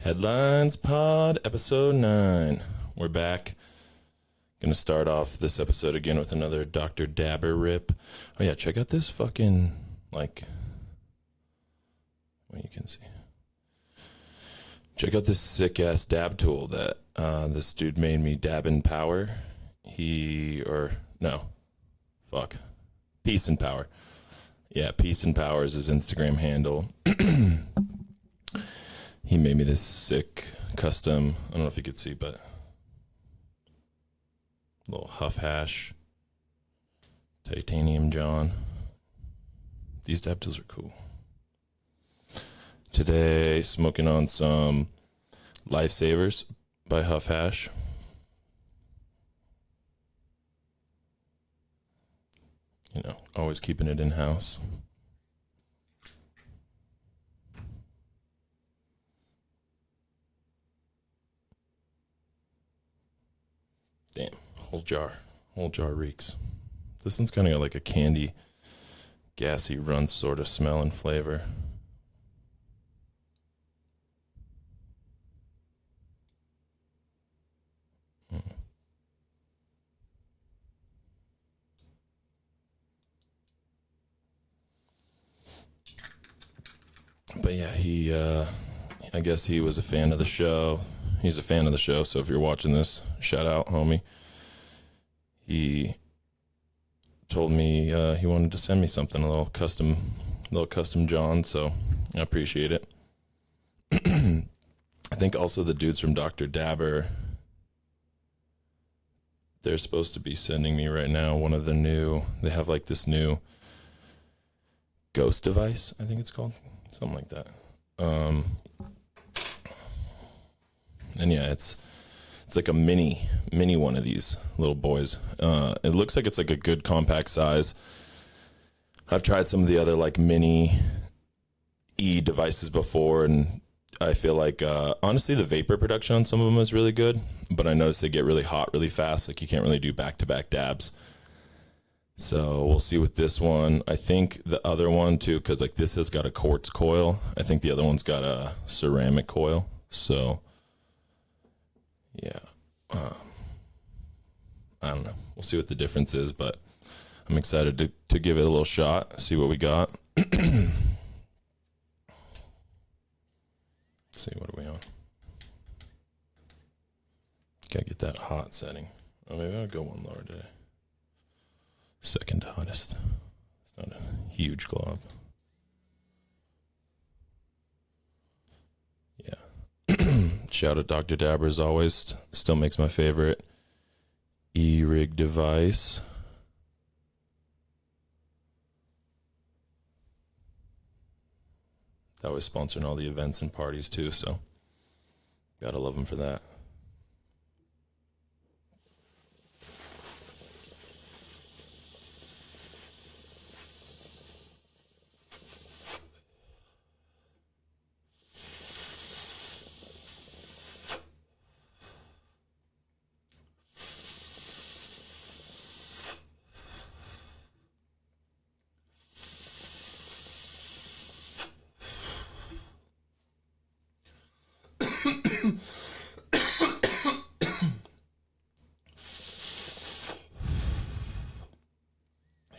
Headlines Pod, episode 9. We're back. Gonna start off this episode again with another Dr. Dabber rip. Oh yeah, check out this fucking, well, you can see. Check out this sick-ass dab tool that this dude made me, Dab in Power. Peace and Power. Yeah, Peace and Power is his Instagram handle. He made me this sick custom, I don't know if you could see, but little Huff Hash, Titanium John. These dab tools are cool. Today, smoking on some Lifesavers by Huff Hash. You know, always keeping it in-house. Damn, whole jar reeks. This one's kind of got like a candy, gassy run sort of smell and flavor. But yeah, I guess he was a fan of the show. He's a fan of the show, so if you're watching this, shout out, homie. He told me he wanted to send me something, a little custom John, so I appreciate it. I think also the dudes from Dr. Dabber, they're supposed to be sending me right now they have like this new ghost device, I think it's called, something like that. And yeah, it's like a mini one of these little boys. It looks like it's like a good compact size. I've tried some of the other like mini E devices before, and I feel like honestly the vapor production on some of them is really good, but I noticed they get really hot really fast. Like you can't really do back-to-back dabs. So we'll see with this one. I think the other one too, because like this has got a quartz coil. I think the other one's got a ceramic coil. So yeah, I don't know. We'll see what the difference is, but I'm excited to give it a little shot, see what we got. Let's see, what are we on? Gotta get that hot setting. Oh, maybe I'll go one lower today. Second hottest. It's not a huge glob. Yeah. Shout out Dr. Dabber as always. Still makes my favorite e-rig device. That was sponsoring all the events and parties too, so gotta love him for that.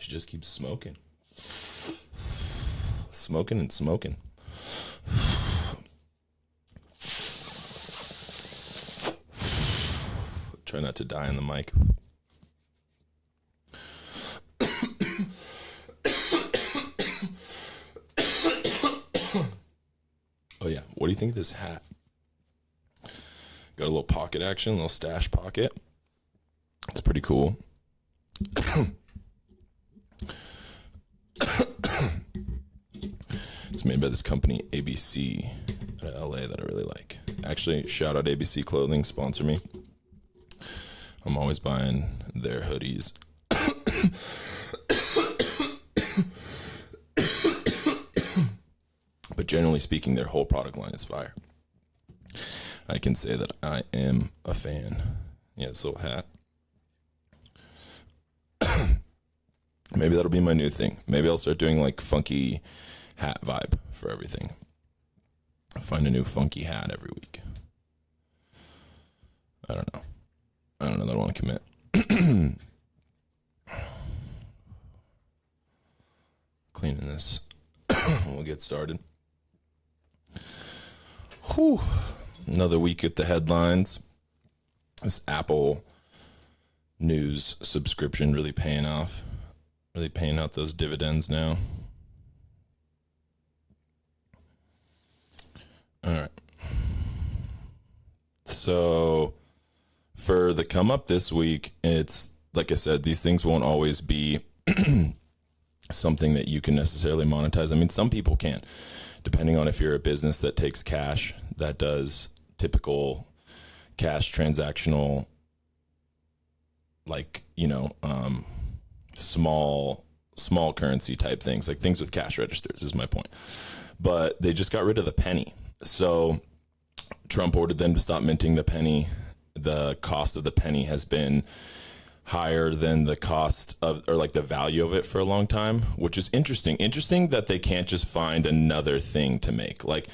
Just keep smoking. Smoking and smoking. Try not to die on the mic. Oh yeah, what do you think of this hat? Got a little pocket action, a little stash pocket. It's pretty cool. It's made by this company, ABC, out of LA, that I really like. Actually, shout out ABC Clothing, sponsor me. I'm always buying their hoodies. But generally speaking, their whole product line is fire. I can say that I am a fan. Yeah, this little hat. Maybe that'll be my new thing. Maybe I'll start doing like funky hat vibe for everything. Find a new funky hat every week. know that I want to commit. Cleaning this. We'll get started. Whew. Another week at the headlines. This Apple News subscription really paying off. Really paying out those dividends now. All right. So for the come up this week, it's like I said, these things won't always be something that you can necessarily monetize. I mean, some people can, depending on if you're a business that takes cash, that does typical cash transactional, like, small currency type things, like things with cash registers is my point. But they just got rid of the penny. So Trump ordered them to stop minting the penny. The cost of the penny has been higher than the cost of, or like the value of it for a long time, which is interesting. Interesting that they can't just find another thing to make. Like,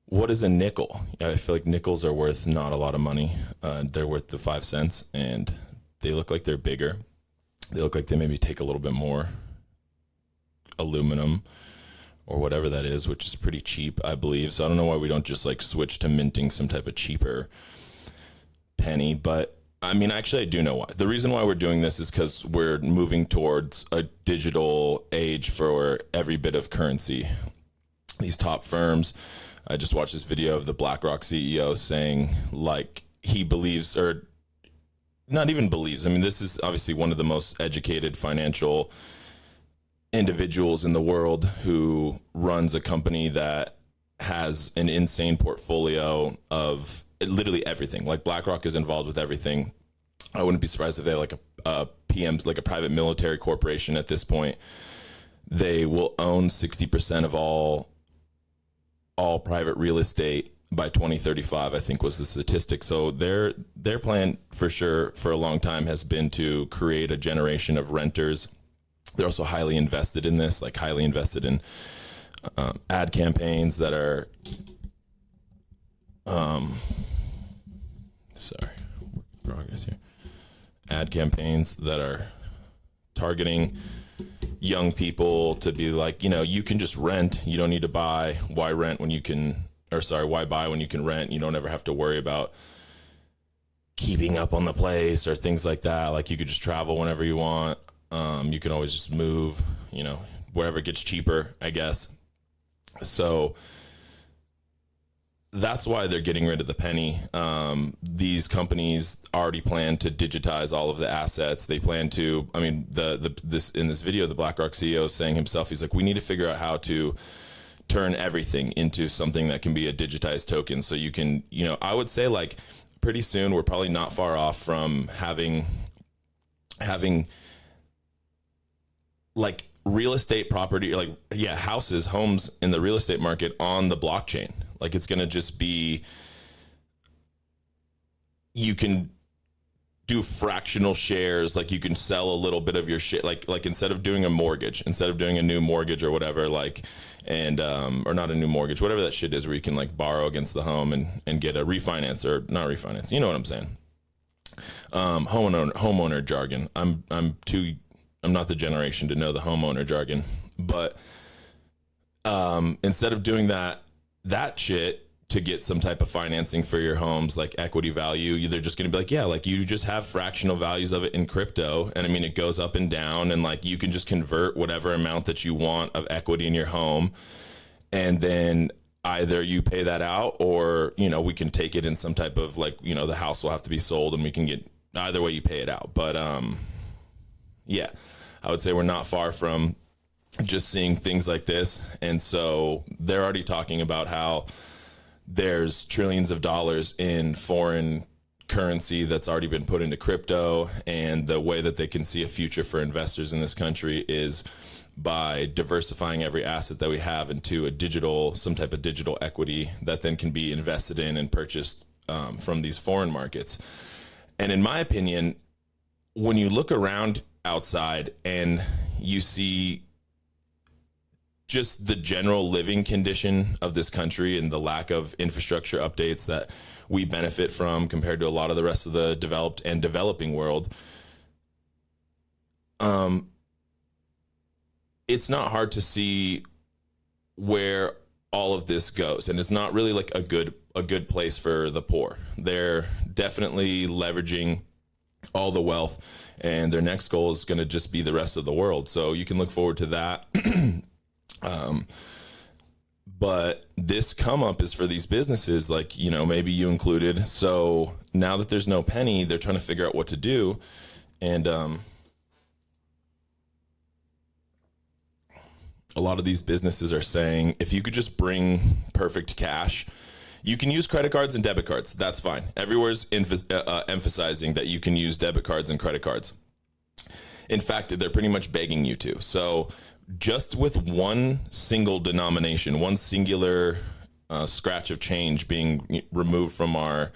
what is a nickel? I feel like nickels are worth not a lot of money. They're worth the 5 cents, and they look like they're bigger. They look like they maybe take a little bit more aluminum or whatever that is, which is pretty cheap, I believe. So I don't know why we don't just like switch to minting some type of cheaper penny. But I mean, actually, I do know why. The reason why we're doing this is because we're moving towards a digital age for every bit of currency. These top firms, I just watched this video of the BlackRock CEO saying, like, he believes, or not even believes. I mean, this is obviously one of the most educated financial individuals in the world who runs a company that has an insane portfolio of literally everything. Like, BlackRock is involved with everything. I wouldn't be surprised if they have like a PM, like a private military corporation at this point. They will own 60% of all private real estate by 2035, I think was the statistic. So their plan for sure for a long time has been to create a generation of renters. They're also highly invested in this, like highly invested in ad campaigns that are, progress here. Ad campaigns that are targeting young people to be like, you can just rent. You don't need to buy. Why rent when you can, why buy when you can rent? You don't ever have to worry about keeping up on the place or things like that. Like, you could just travel whenever you want. You can always just move, wherever it gets cheaper, I guess. So that's why they're getting rid of the penny. These companies already plan to digitize all of the assets. They plan to, I mean, this in this video, the BlackRock CEO is saying himself, he's like, we need to figure out how to turn everything into something that can be a digitized token. So you can, I would say, like, pretty soon we're probably not far off from having like real estate property, like, houses, homes in the real estate market on the blockchain. Like, it's going to just be, you can do fractional shares. Like, you can sell a little bit of your shit. Like instead of doing a mortgage, instead of doing a new mortgage or whatever, like, and, or not a new mortgage, whatever that shit is, where you can like borrow against the home and get a refinance, or not refinance. You know what I'm saying? Homeowner jargon. I'm not the generation to know the homeowner jargon, but instead of doing that shit to get some type of financing for your homes, like equity value, they're just going to be like, like, you just have fractional values of it in crypto. And I mean, it goes up and down, and like, you can just convert whatever amount that you want of equity in your home. And then either you pay that out, or, we can take it in some type of like, the house will have to be sold, and we can get, either way you pay it out. But, I would say we're not far from just seeing things like this. And so they're already talking about how there's trillions of dollars in foreign currency that's already been put into crypto. And the way that they can see a future for investors in this country is by diversifying every asset that we have into some type of digital equity that then can be invested in and purchased from these foreign markets. And in my opinion, when you look around outside and you see just the general living condition of this country and the lack of infrastructure updates that we benefit from compared to a lot of the rest of the developed and developing world, it's not hard to see where all of this goes, and it's not really like a good place for the poor. They're definitely leveraging all the wealth, and their next goal is going to just be the rest of the world. So you can look forward to that. But this come up is for these businesses, like, you know, maybe you included. So now that there's no penny, they're trying to figure out what to do. And a lot of these businesses are saying, if you could just bring perfect cash, you can use credit cards and debit cards. That's fine. Everywhere's emphasizing that you can use debit cards and credit cards. In fact, they're pretty much begging you to. So just with one single denomination, one singular scratch of change being removed from our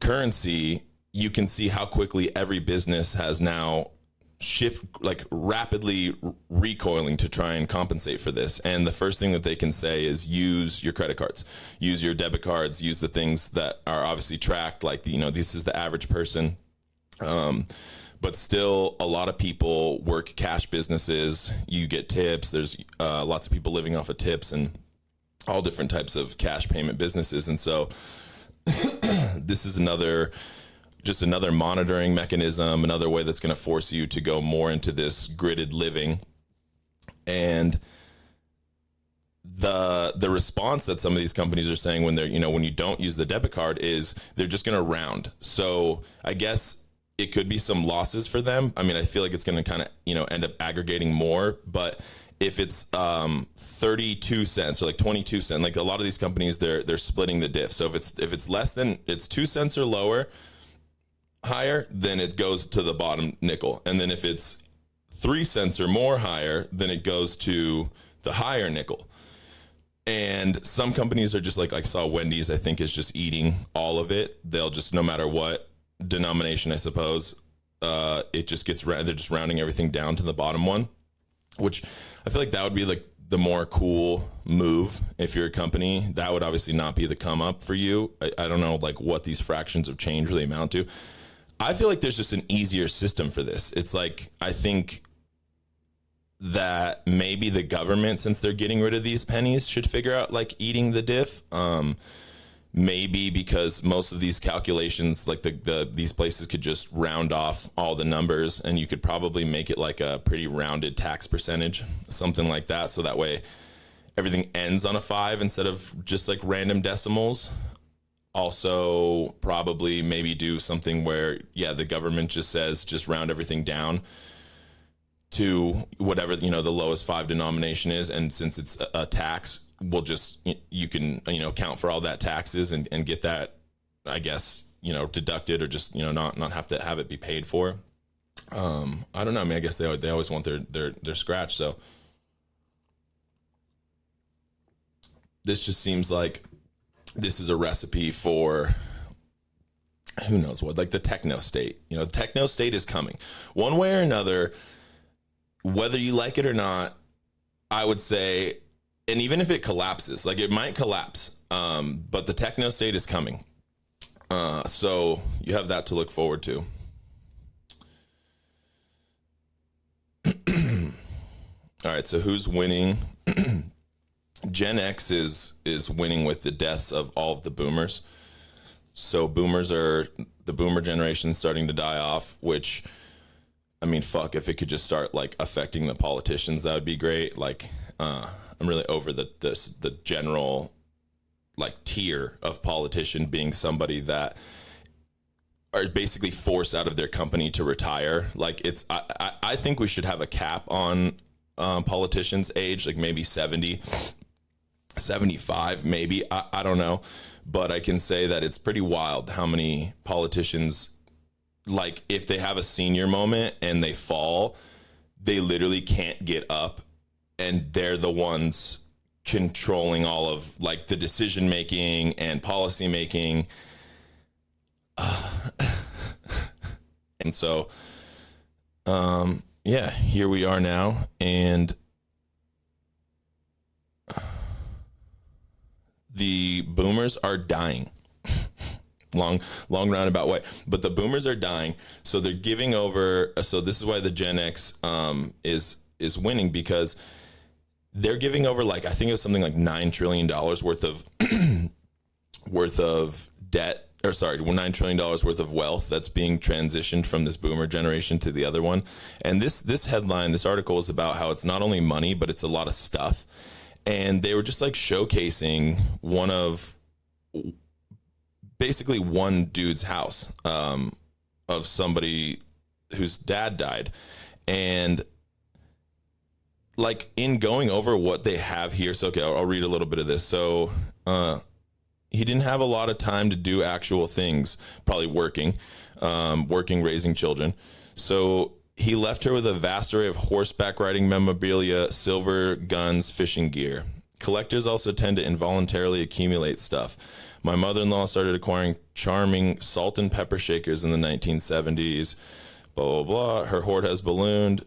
currency, you can see how quickly every business has now rapidly recoiling to try and compensate for this. And the first thing that they can say is use your credit cards, use your debit cards, use the things that are obviously tracked, like, you know, this is the average person. But still, a lot of people work cash businesses. You get tips. There's lots of people living off of tips and all different types of cash payment businesses. And so this is another monitoring mechanism, another way that's going to force you to go more into this gridded living. And the response that some of these companies are saying when when you don't use the debit card is they're just going to round. So I guess it could be some losses for them. I mean, I feel like it's going to kind of, end up aggregating more, but if it's 32 cents or like 22 cents, like a lot of these companies, they're splitting the diff. So if it's less than, it's 2 cents or lower, higher, then it goes to the bottom nickel. And then if it's 3 cents or more higher, then it goes to the higher nickel. And some companies are just like I saw Wendy's, I think, is just eating all of it. They'll just, no matter what denomination, I suppose, it just gets, they're just rounding everything down to the bottom one, which I feel like that would be like the more cool move. If you're a company, that would obviously not be the come up for you. I don't know like what these fractions of change really amount to. I feel like there's just an easier system for this. It's like, I think that maybe the government, since they're getting rid of these pennies, should figure out like eating the diff. Maybe because most of these calculations, like these places could just round off all the numbers, and you could probably make it like a pretty rounded tax percentage, something like that. So that way everything ends on a 5 instead of just like random decimals. Also probably maybe do something where, the government just says, just round everything down to whatever, the lowest 5 denomination is. And since it's a tax, we'll just, you can, count for all that taxes and get that, I guess, deducted, or just, not have to have it be paid for. I don't know. I mean, I guess they always want their scratch. So this just seems like this is a recipe for who knows what, like the techno state. The techno state is coming one way or another, whether you like it or not. I would say, and even if it collapses, like it might collapse, but the techno state is coming. So you have that to look forward to. All right, so who's winning? Gen X is winning with the deaths of all of the boomers. So the boomer generation starting to die off, which, I mean, fuck, if it could just start like affecting the politicians, that would be great. Like, I'm really over the general like tier of politician being somebody that are basically forced out of their company to retire. Like I think we should have a cap on politicians' age, like maybe 70, 75, maybe. I don't know. But I can say that it's pretty wild how many politicians, like if they have a senior moment and they fall, they literally can't get up, and they're the ones controlling all of like the decision making and policy making. And so yeah, here we are now, and the boomers are dying. long roundabout way, but the boomers are dying, so they're giving over. So this is why the Gen X is winning, because they're giving over, like, I think it was something like $9 trillion worth of worth of debt, or sorry, $9 trillion worth of wealth that's being transitioned from this boomer generation to the other one. And this headline, this article, is about how it's not only money, but it's a lot of stuff. And they were just like showcasing basically one dude's house, of somebody whose dad died. And like, in going over what they have here, so okay, I'll read a little bit of this. So he didn't have a lot of time to do actual things, probably working, raising children. So he left her with a vast array of horseback riding memorabilia, silver, guns, fishing gear. Collectors also tend to involuntarily accumulate stuff. My mother-in-law started acquiring charming salt and pepper shakers in the 1970s. Blah, blah, blah. Her hoard has ballooned.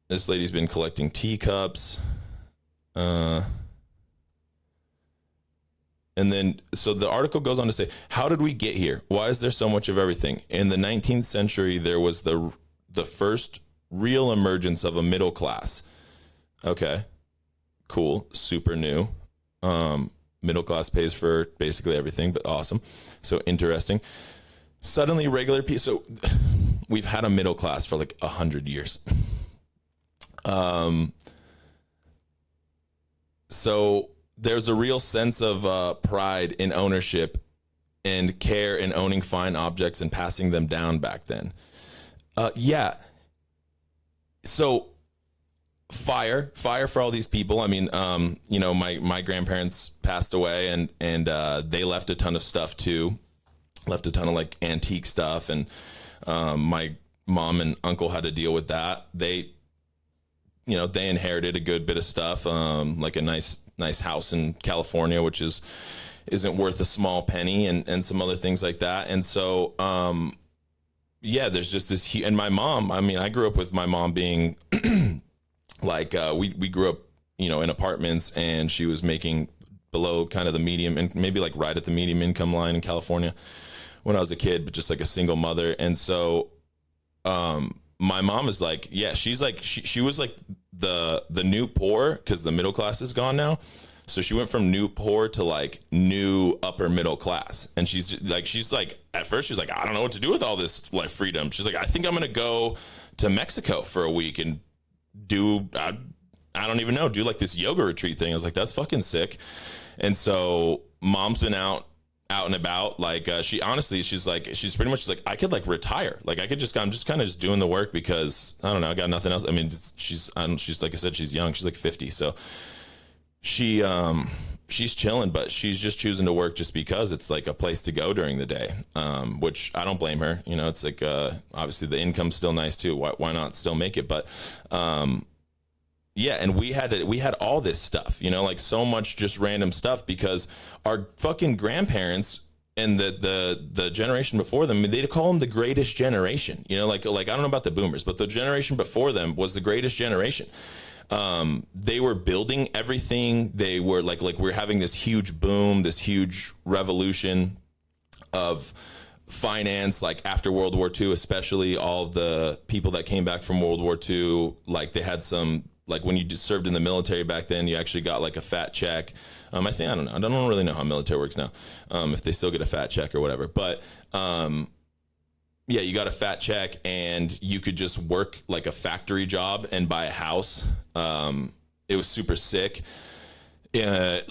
This lady's been collecting teacups. And then, so the article goes on to say, how did we get here? Why is there so much of everything? In the 19th century, there was the first real emergence of a middle class. Okay, cool, super new. Middle class pays for basically everything, but awesome. So interesting. Suddenly, regular people. So we've had a middle class for like 100 years. So there's a real sense of pride in ownership and care in owning fine objects and passing them down back then. Yeah. So fire for all these people. I mean, my grandparents passed away, and they left a ton of stuff too. Left a ton of like antique stuff, and my mom and uncle had to deal with that. They inherited a good bit of stuff, like a nice house in California, which isn't worth a small penny, and some other things like that. And so, there's just this, and my mom, I mean, I grew up with my mom being like, we grew up, in apartments, and she was making below kind of the medium, and maybe like right at the medium income line in California when I was a kid, but just like a single mother. And so, my mom is like, yeah, she's like, she was like the new poor, because the middle class is gone now. So she went from new poor to like new upper middle class. And she's like, at first she's like, I don't know what to do with all this like freedom. She's like, I think I'm going to go to Mexico for a week and do, I don't even know, do like this yoga retreat thing. I was like, that's fucking sick. And so mom's been out and about, like, she's pretty much like, I could like retire. Like I'm just kind of just doing the work because I don't know, I got nothing else. I mean, she's like I said, she's young. She's like 50. So she's chilling, but she's just choosing to work just because it's like a place to go during the day. Which I don't blame her. It's like, obviously the income's still nice too. Why not still make it? But, yeah, and we had all this stuff, like so much just random stuff, because our fucking grandparents and the generation before them, they call them the greatest generation, like I don't know about the boomers, but the generation before them was the greatest generation. They were building everything. They were like we're having this huge boom, this huge revolution of finance, like after World War II, especially all the people that came back from World War II, like they had some, like when you served in the military back then, you actually got like a fat check. I don't know. I don't really know how military works now. If they still get a fat check or whatever, but, yeah, you got a fat check and you could just work like a factory job and buy a house. It was super sick. And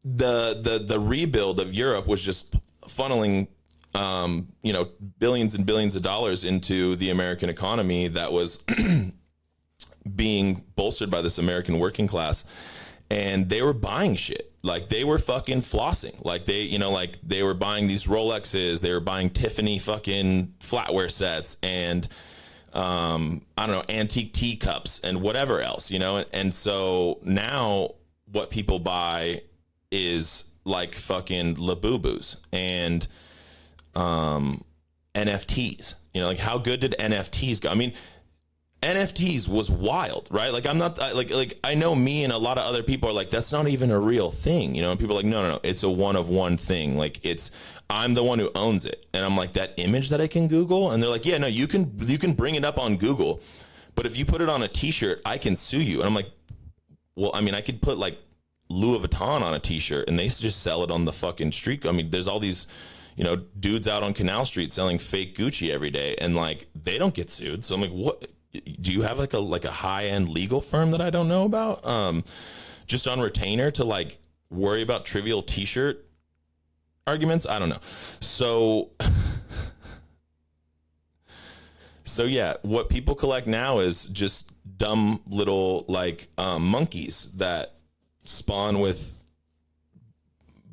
the rebuild of Europe was just funneling billions and billions of dollars into the American economy that was being bolstered by this American working class. And they were buying shit. Like they were fucking flossing. Like they were buying these Rolexes. They were buying Tiffany fucking flatware sets and, I don't know, antique teacups and whatever else, And so now what people buy is like fucking Labubus and, NFTs. You know, like how good did NFTs go? I mean, NFTs was wild, right? Like I'm not like I know me and a lot of other people are like, that's not even a real thing, you know? And people are like, no, it's a one of one thing. Like I'm the one who owns it. And I'm like, that image that I can Google? And they're like, yeah, no, you can bring it up on Google, but if you put it on a t-shirt, I can sue you. And I'm like, well, I mean, I could put like Louis Vuitton on a t-shirt and they just sell it on the fucking street. I mean, there's all these, you know, dudes out on Canal Street selling fake Gucci every day and like they don't get sued. So I'm like, what? Do you have like a high-end legal firm that I don't know about? Just on retainer to like worry about trivial t-shirt arguments? I don't know. So yeah, what people collect now is just dumb little like monkeys that spawn with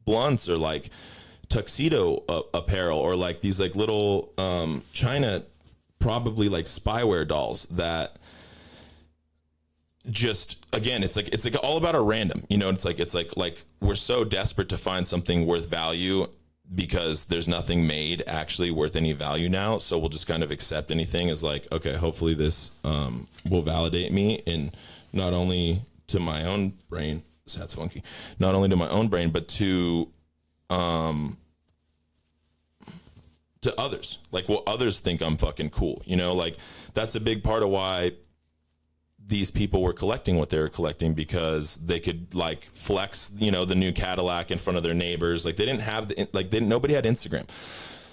blunts or like tuxedo apparel or like these like little China probably like spyware dolls that just, again, it's like all about a random, you know, it's like we're so desperate to find something worth value because there's nothing made actually worth any value now. So we'll just kind of accept anything as like, okay, hopefully this will validate me in not only to my own brain, that's funky, not only to my own brain, but to others, like what others think I'm fucking cool, you know, like that's a big part of why these people were collecting what they were collecting, because they could like flex, you know, the new Cadillac in front of their neighbors. Like they didn't have nobody had Instagram.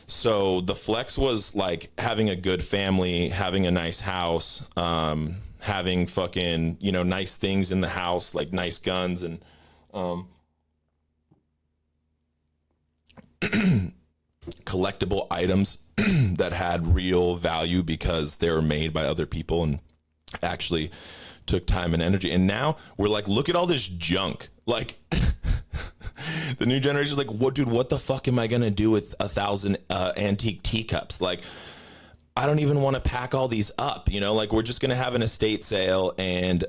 So the flex was like having a good family, having a nice house, having fucking, you know, nice things in the house, like nice guns and, collectible items that had real value because they were made by other people and actually took time and energy. And now we're like, look at all this junk. Like the new generation is like, what, dude, what the fuck am I going to do with 1,000 antique teacups? Like, I don't even want to pack all these up, you know, like we're just going to have an estate sale. And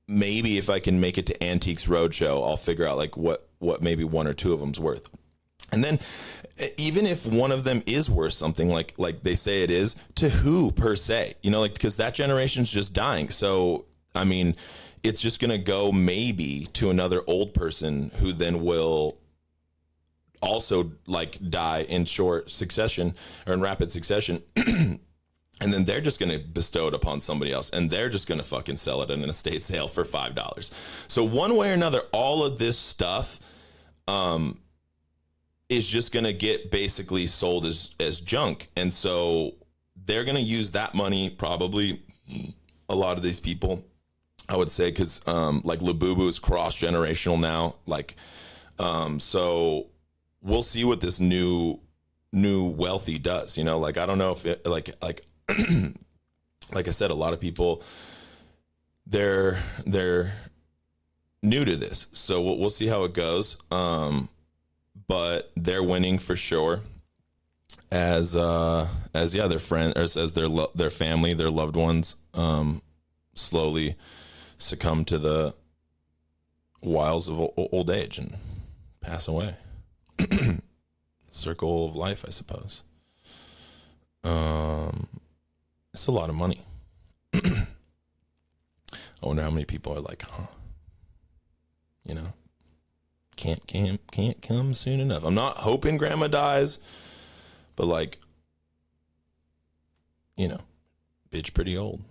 maybe if I can make it to Antiques Roadshow, I'll figure out like what maybe one or two of them's worth. And then even if one of them is worth something like they say it is, to who per se, you know, like, because that generation's just dying. So, I mean, it's just going to go maybe to another old person who then will also like die in short succession or in rapid succession. And then they're just going to bestow it upon somebody else and they're just going to fucking sell it in an estate sale for $5. So one way or another, all of this stuff, is just going to get basically sold as junk. And so they're going to use that money, probably a lot of these people, I would say, because like Labubu is cross-generational now. Like, so we'll see what this new wealthy does, you know, like, I don't know if it, like like I said, a lot of people, they're new to this. So we'll see how it goes. But they're winning for sure, as their friend, or as their family, their loved ones, slowly succumb to the wiles of old age and pass away. Circle of life, I suppose. It's a lot of money. I wonder how many people are like, huh? You know. Can't come soon enough. I'm not hoping grandma dies, but like, you know, bitch pretty old.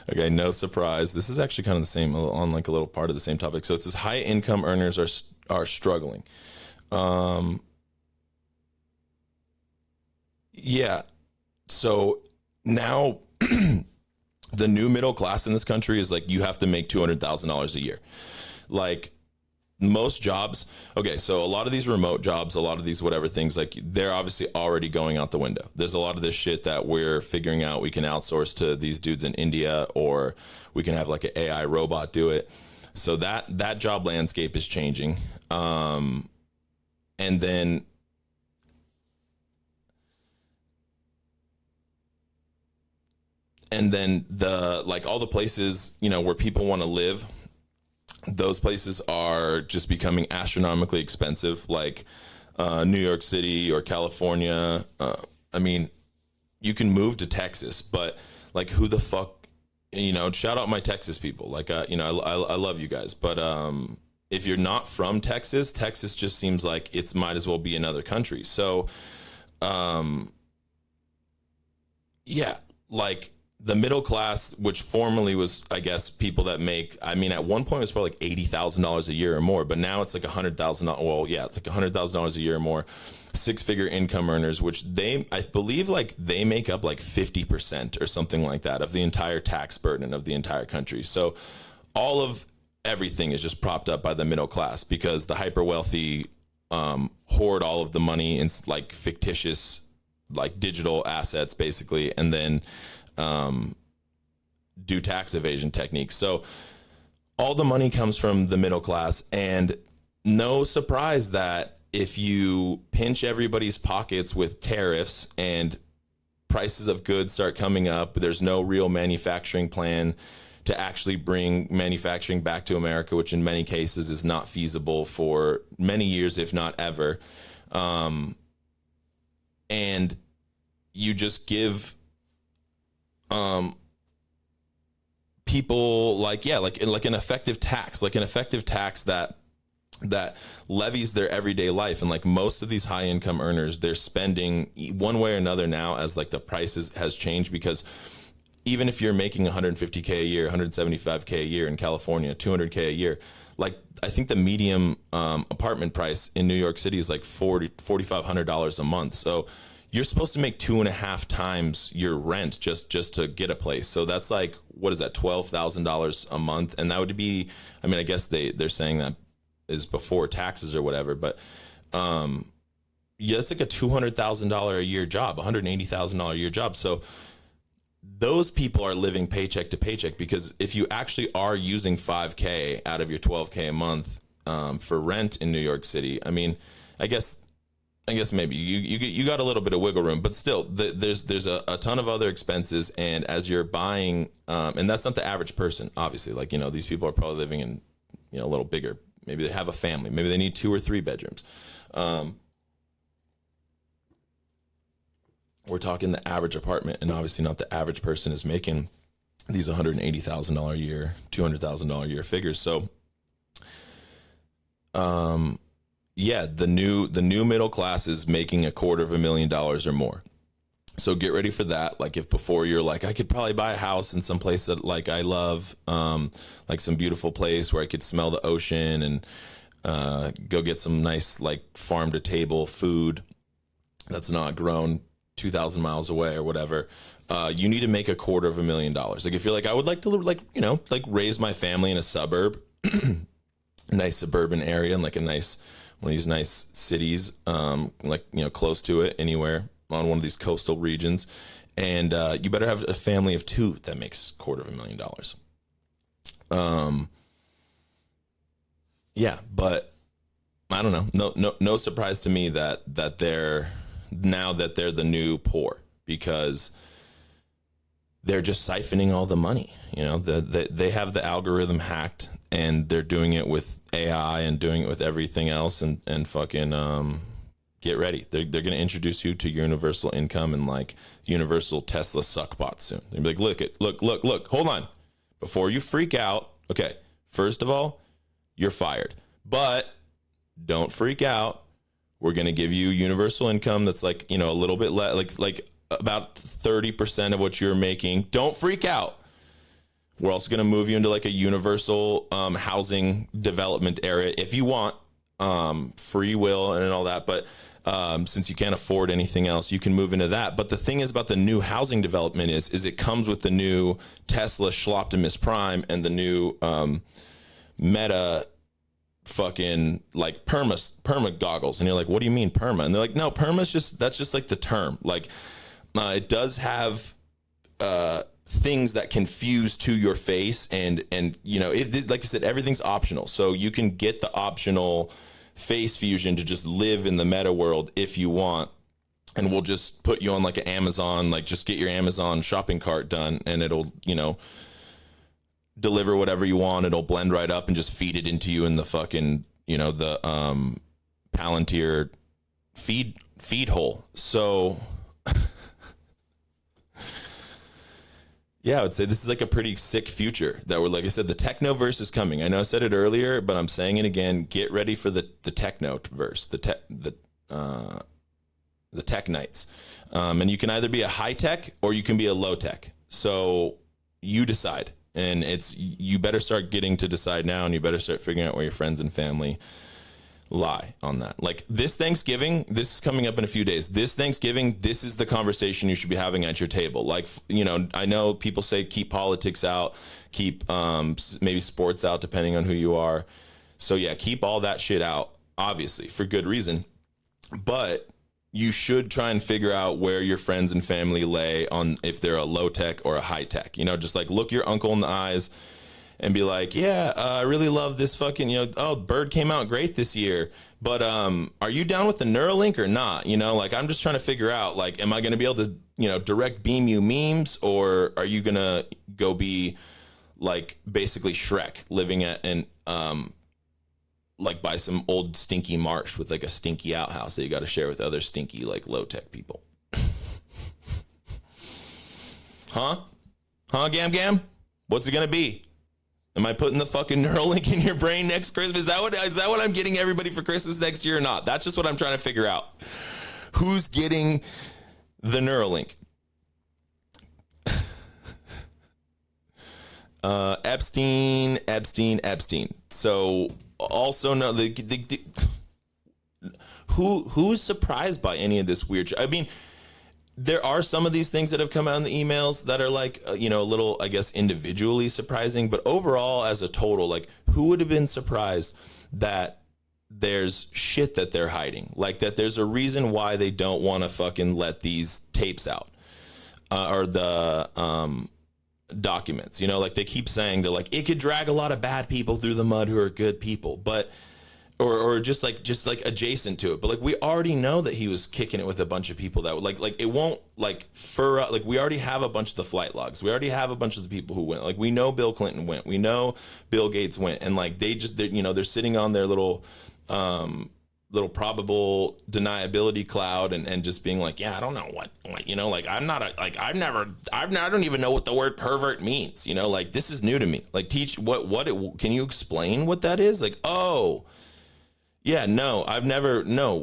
Okay, no surprise. This is actually kind of the same, on like a little part of the same topic. So it says high income earners are struggling. Yeah. So now the new middle class in this country is like, you have to make $200,000 a year. Like most jobs. Okay. So a lot of these remote jobs, a lot of these, whatever things, like they're obviously already going out the window. There's a lot of this shit that we're figuring out we can outsource to these dudes in India, or we can have like an AI robot do it. So that job landscape is changing. And then the, like all the places, you know, where people want to live, those places are just becoming astronomically expensive. Like, New York City or California. I mean, you can move to Texas, but like, who the fuck, shout out my Texas people. Like, I love you guys, but if you're not from Texas, Texas just seems like it's might as well be another country. So, yeah, like the middle class, which formerly was, I guess, people that make, I mean, at one point it was probably like $80,000 a year or more, but now it's like $100,000. Well, yeah, it's like $100,000 a year or more. 6-figure income earners, which I believe like they make up like 50% or something like that of the entire tax burden of the entire country. So all of everything is just propped up by the middle class because the hyper wealthy hoard all of the money in like fictitious, like digital assets basically, and then do tax evasion techniques. So all the money comes from the middle class, and no surprise that if you pinch everybody's pockets with tariffs and prices of goods start coming up, there's no real manufacturing plan to actually bring manufacturing back to America, which in many cases is not feasible for many years, if not ever. And you just give people like an effective tax that levies their everyday life. And like most of these high income earners, they're spending one way or another now as like the prices has changed, because even if you're making 150K a year, 175K a year in California, 200K a year, like I think the medium apartment price in New York City is like $4,500 a month. So you're supposed to make 2.5 times your rent just to get a place. So that's like, what is that, $12,000 a month? And that would be, I mean, I guess they're saying that is before taxes or whatever, but yeah, it's like a $200,000 a year job, $180,000 a year job. So those people are living paycheck to paycheck, because if you actually are using $5K out of your $12K a month for rent in New York City, I mean, I guess maybe you got a little bit of wiggle room, but still there's a ton of other expenses. And as you're buying, and that's not the average person, obviously, like, these people are probably living in, a little bigger, maybe they have a family, maybe they need 2 or 3 bedrooms. We're talking the average apartment, and obviously not the average person is making these $180,000 a year, $200,000 a year figures. So, yeah, the new middle class is making $250,000 or more. So get ready for that. Like, if before you're like, I could probably buy a house in some place that like I love, like some beautiful place where I could smell the ocean and go get some nice like farm to table food that's not grown 2,000 miles away or whatever. You need to make $250,000. Like, if you're like, I would like to like raise my family in a suburb, nice suburban area, and like a nice one of these nice cities, like, close to it, anywhere on one of these coastal regions. And you better have a family of 2 that makes $250,000. Yeah, but I don't know. No surprise to me that they're the new poor, because they're just siphoning all the money. They have the algorithm hacked, and they're doing it with AI and doing it with everything else, and fucking get ready. They're going to introduce you to universal income and like universal Tesla suckbots soon. They'll be like, look, hold on. Before you freak out, okay, first of all, you're fired. But don't freak out. We're going to give you universal income that's like, a little bit less, like about 30% of what you're making. Don't freak out. We're also going to move you into like a universal housing development area if you want, free will and all that. But since you can't afford anything else, you can move into that. But the thing is about the new housing development is it comes with the new Tesla Optimus Prime and the new Meta fucking like perma goggles. And you're like, what do you mean perma? And they're like, no, that's just like the term. Like, it does have things that can fuse to your face, and like I said, everything's optional. So you can get the optional face fusion to just live in the meta world if you want, and we'll just put you on like an Amazon, like just get your Amazon shopping cart done, and it'll deliver whatever you want. It'll blend right up and just feed it into you in the fucking the Palantir feed hole. So yeah, I would say this is like a pretty sick future that we're, like I said, the techno-verse is coming. I know I said it earlier, but I'm saying it again. Get ready for the techno-verse, the tech nights. And you can either be a high tech or you can be a low tech. So you decide. And you better start getting to decide now, and you better start figuring out where your friends and family lie on that. Like this Thanksgiving, this is coming up in a few days. This Thanksgiving, this is the conversation you should be having at your table. Like, I know people say keep politics out, keep maybe sports out, depending on who you are. So yeah, keep all that shit out, obviously, for good reason. But you should try and figure out where your friends and family lay on if they're a low tech or a high tech. Just like look your uncle in the eyes and be like, yeah, I really love this fucking, Bird came out great this year, but are you down with the Neuralink or not? Like I'm just trying to figure out, like, am I going to be able to, direct beam you memes, or are you going to go be like basically Shrek living at an, like by some old stinky marsh with like a stinky outhouse that you got to share with other stinky, like low tech people. Huh, Gam Gam? What's it going to be? Am I putting the fucking Neuralink in your brain next Christmas? Is that what I'm getting everybody for Christmas next year or not? That's just what I'm trying to figure out. Who's getting the Neuralink? Epstein. So also no, who's surprised by any of this weird? I mean, there are some of these things that have come out in the emails that are like, a little, I guess, individually surprising. But overall, as a total, like, who would have been surprised that there's shit that they're hiding? Like, that there's a reason why they don't want to fucking let these tapes out or the documents. Like they keep saying, they're like, it could drag a lot of bad people through the mud who are good people. But or just like adjacent to it, but like we already know that he was kicking it with a bunch of people that would like it won't like fur up. Like we already have a bunch of the flight logs, we already have a bunch of the people who went. Like we know Bill Clinton went, we know Bill Gates went, and like they're sitting on their little probable deniability cloud and just being like, yeah, I don't know what like I'm not I don't even know what the word pervert means, like this is new to me. Like can you explain what that is? Like, oh yeah, no,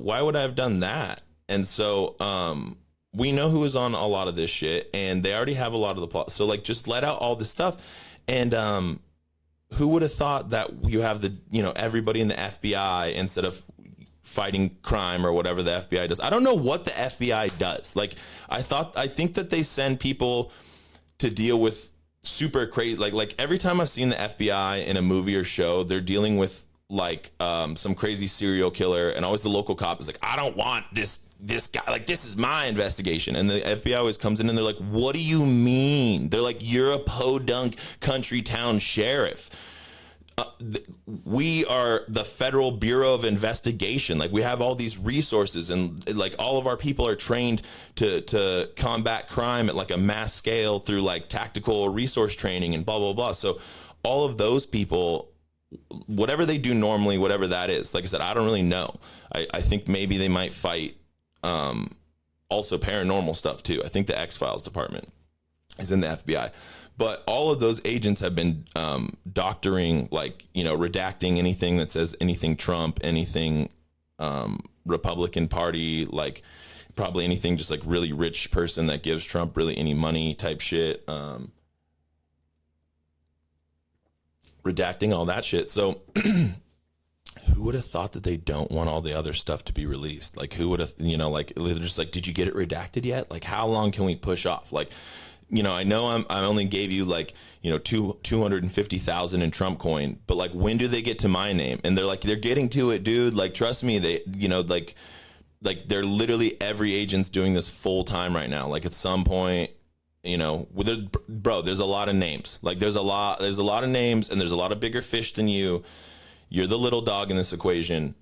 why would I have done that? And so we know who is on a lot of this shit, and they already have a lot of the plot. So like just let out all this stuff. And who would have thought that you have the everybody in the FBI instead of fighting crime or whatever the FBI does. I don't know what the FBI does. Like I think that they send people to deal with super crazy, like every time I've seen the FBI in a movie or show, they're dealing with like some crazy serial killer, and always the local cop is like, I don't want this guy, like this is my investigation. And the FBI always comes in and they're like, what do you mean? They're like, you're a podunk country town sheriff. We are the Federal Bureau of Investigation. Like we have all these resources, and like all of our people are trained to combat crime at like a mass scale through like tactical resource training and blah blah blah. So all of those people, whatever they do normally, whatever that is, like I said, I don't really know. I think maybe they might fight also paranormal stuff too. I think the X-Files department is in the FBI. But all of those agents have been doctoring, like, redacting anything that says anything Trump, anything Republican Party, like probably anything just like really rich person that gives Trump really any money type shit. Redacting all that shit. So who would have thought that they don't want all the other stuff to be released? Like who would have, like they're just like, did you get it redacted yet? Like how long can we push off? Like, I know I only gave you like, 250,000 in Trump coin, but like, when do they get to my name? And they're like, they're getting to it, dude. Like, trust me, they, like they're literally every agent's doing this full time right now. Like at some point, there's a lot of names. Like there's a lot of names, and there's a lot of bigger fish than you. You're the little dog in this equation.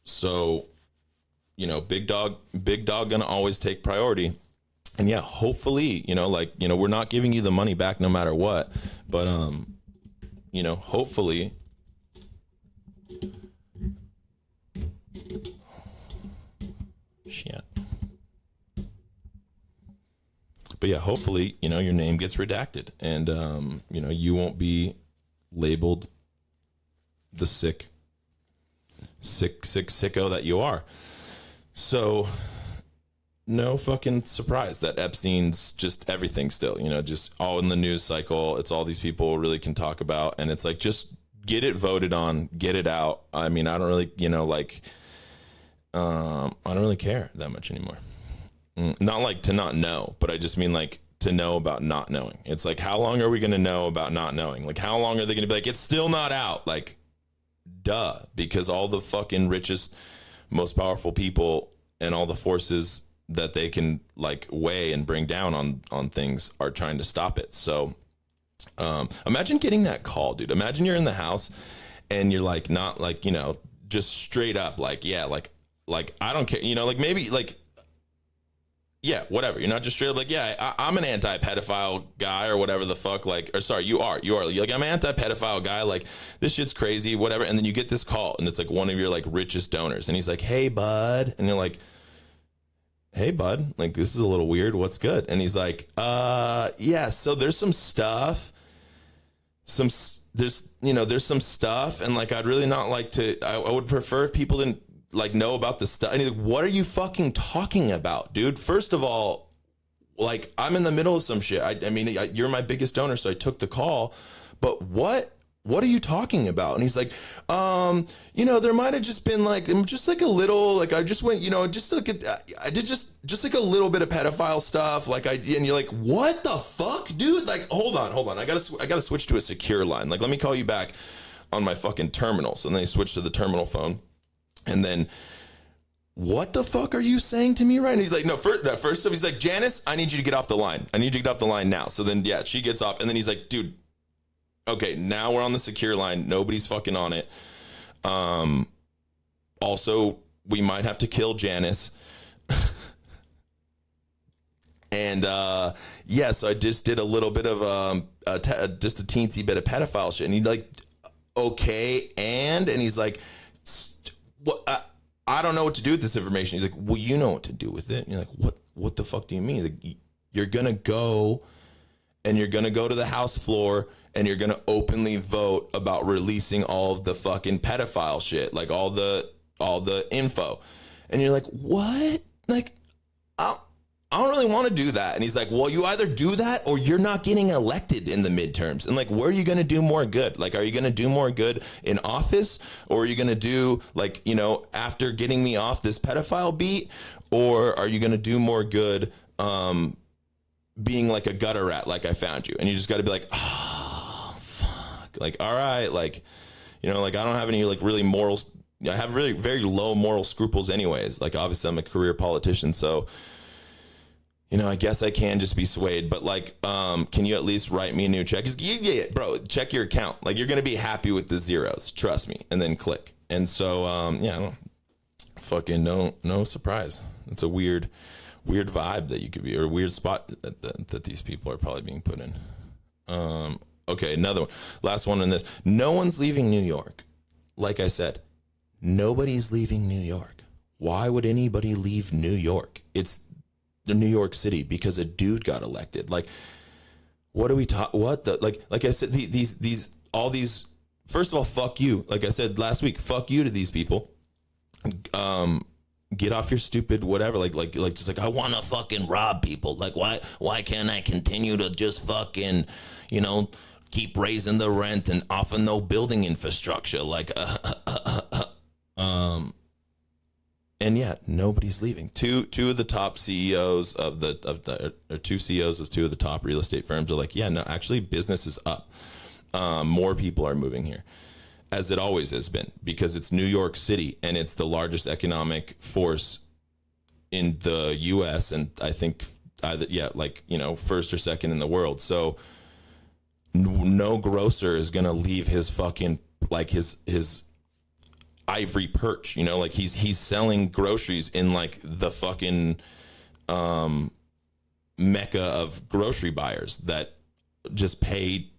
So, big dog gonna always take priority. And yeah, hopefully, we're not giving you the money back no matter what, but, hopefully Shit. But yeah, hopefully, you know, your name gets redacted and, you know, you won't be labeled the sicko that you are. So no fucking surprise that Epstein's just everything still, you know, just all in the news cycle. It's all these people really can talk about. And it's like, just get it voted on, get it out. I mean, I don't really, you know, like, I don't really care that much anymore. Not like to not know, but I just mean like to know about not knowing. It's like, how long are we going to know about not knowing? Like, how long are they going to be like, it's still not out? Like, duh, because all the fucking richest, most powerful people and all the forces that they can like weigh and bring down on things are trying to stop it. So imagine getting that call, dude. Imagine you're in the house and you're like, not like, you know, just straight up like, yeah, like I don't care, you know, like maybe like, yeah, whatever. You're not just straight up like, yeah, I'm an anti-pedophile guy or whatever the fuck. Like, or sorry, you are. You're like, I'm an anti-pedophile guy. Like, this shit's crazy, whatever. And then you get this call and it's like one of your like richest donors. And he's like, hey, bud. And you're like, hey, bud, like, this is a little weird. What's good? And he's like, yeah, so there's some stuff. There's some stuff. And like, I'd really not like to, I would prefer if people didn't like know about the stuff. And he's like, what are you fucking talking about, dude? First of all, like, I'm in the middle of some shit. I mean, you're my biggest donor, so I took the call, but what are you talking about? And he's like, you know, there might have just been like, just like a little, like, I just went, you know, just like, I did just like a little bit of pedophile stuff. Like and you're like, what the fuck, dude? Like, hold on. I gotta switch to a secure line. Like, let me call you back on my fucking terminal. So then they switch to the terminal phone. And then, what the fuck are you saying to me right now? He's like, no, first of he's like, Janice, I need you to get off the line. I need you to get off the line now. So then, yeah, she gets off. And then he's like, dude, okay, now we're on the secure line. Nobody's fucking on it. Also, we might have to kill Janice. And, yeah, so I just did a little bit of, just a teensy bit of pedophile shit. And he's like, okay, and he's like, what? I don't know what to do with this information. He's like, well, you know what to do with it. And you're like, what the fuck do you mean? He's like, you're going to go and you're going to go to the House floor and you're going to openly vote about releasing all of the fucking pedophile shit, like all the info. And you're like, what? Like, I don't really want to do that. And he's like, well, you either do that or you're not getting elected in the midterms. And like, where are you going to do more good? Like, are you going to do more good in office, or are you going to do like, you know, after getting me off this pedophile beat, or are you going to do more good being like a gutter rat like I found you? And you just got to be like, oh, fuck. Like, all right. Like, you know, like, I don't have any like really morals. I have really very low moral scruples anyways. Like, obviously I'm a career politician, so you know, I guess I can just be swayed, but like, can you at least write me a new check? Yeah, bro, check your account. Like, you're going to be happy with the zeros. Trust me. And then click. And so, yeah, fucking no surprise. It's a weird vibe that you could be, or a weird spot that these people are probably being put in. Okay. Another one, last one on this. No one's leaving New York. Like I said, nobody's leaving New York. Why would anybody leave New York? It's the New York City because a dude got elected. Like, what are we talking? What the, like I said, all these, first of all, fuck you. Like I said last week, fuck you to these people. Get off your stupid whatever. Like just like, I want to fucking rob people. Like, why can't I continue to just fucking, you know, keep raising the rent and often no building infrastructure? Like, and yet nobody's leaving. Two of the top CEOs two CEOs of two of the top real estate firms are like, yeah, no, actually business is up. More people are moving here, as it always has been, because it's New York City and it's the largest economic force in the US. And I think like, you know, first or second in the world. So no grocer is going to leave his fucking, like his ivory perch, you know, like he's selling groceries in like the fucking mecca of grocery buyers that just pay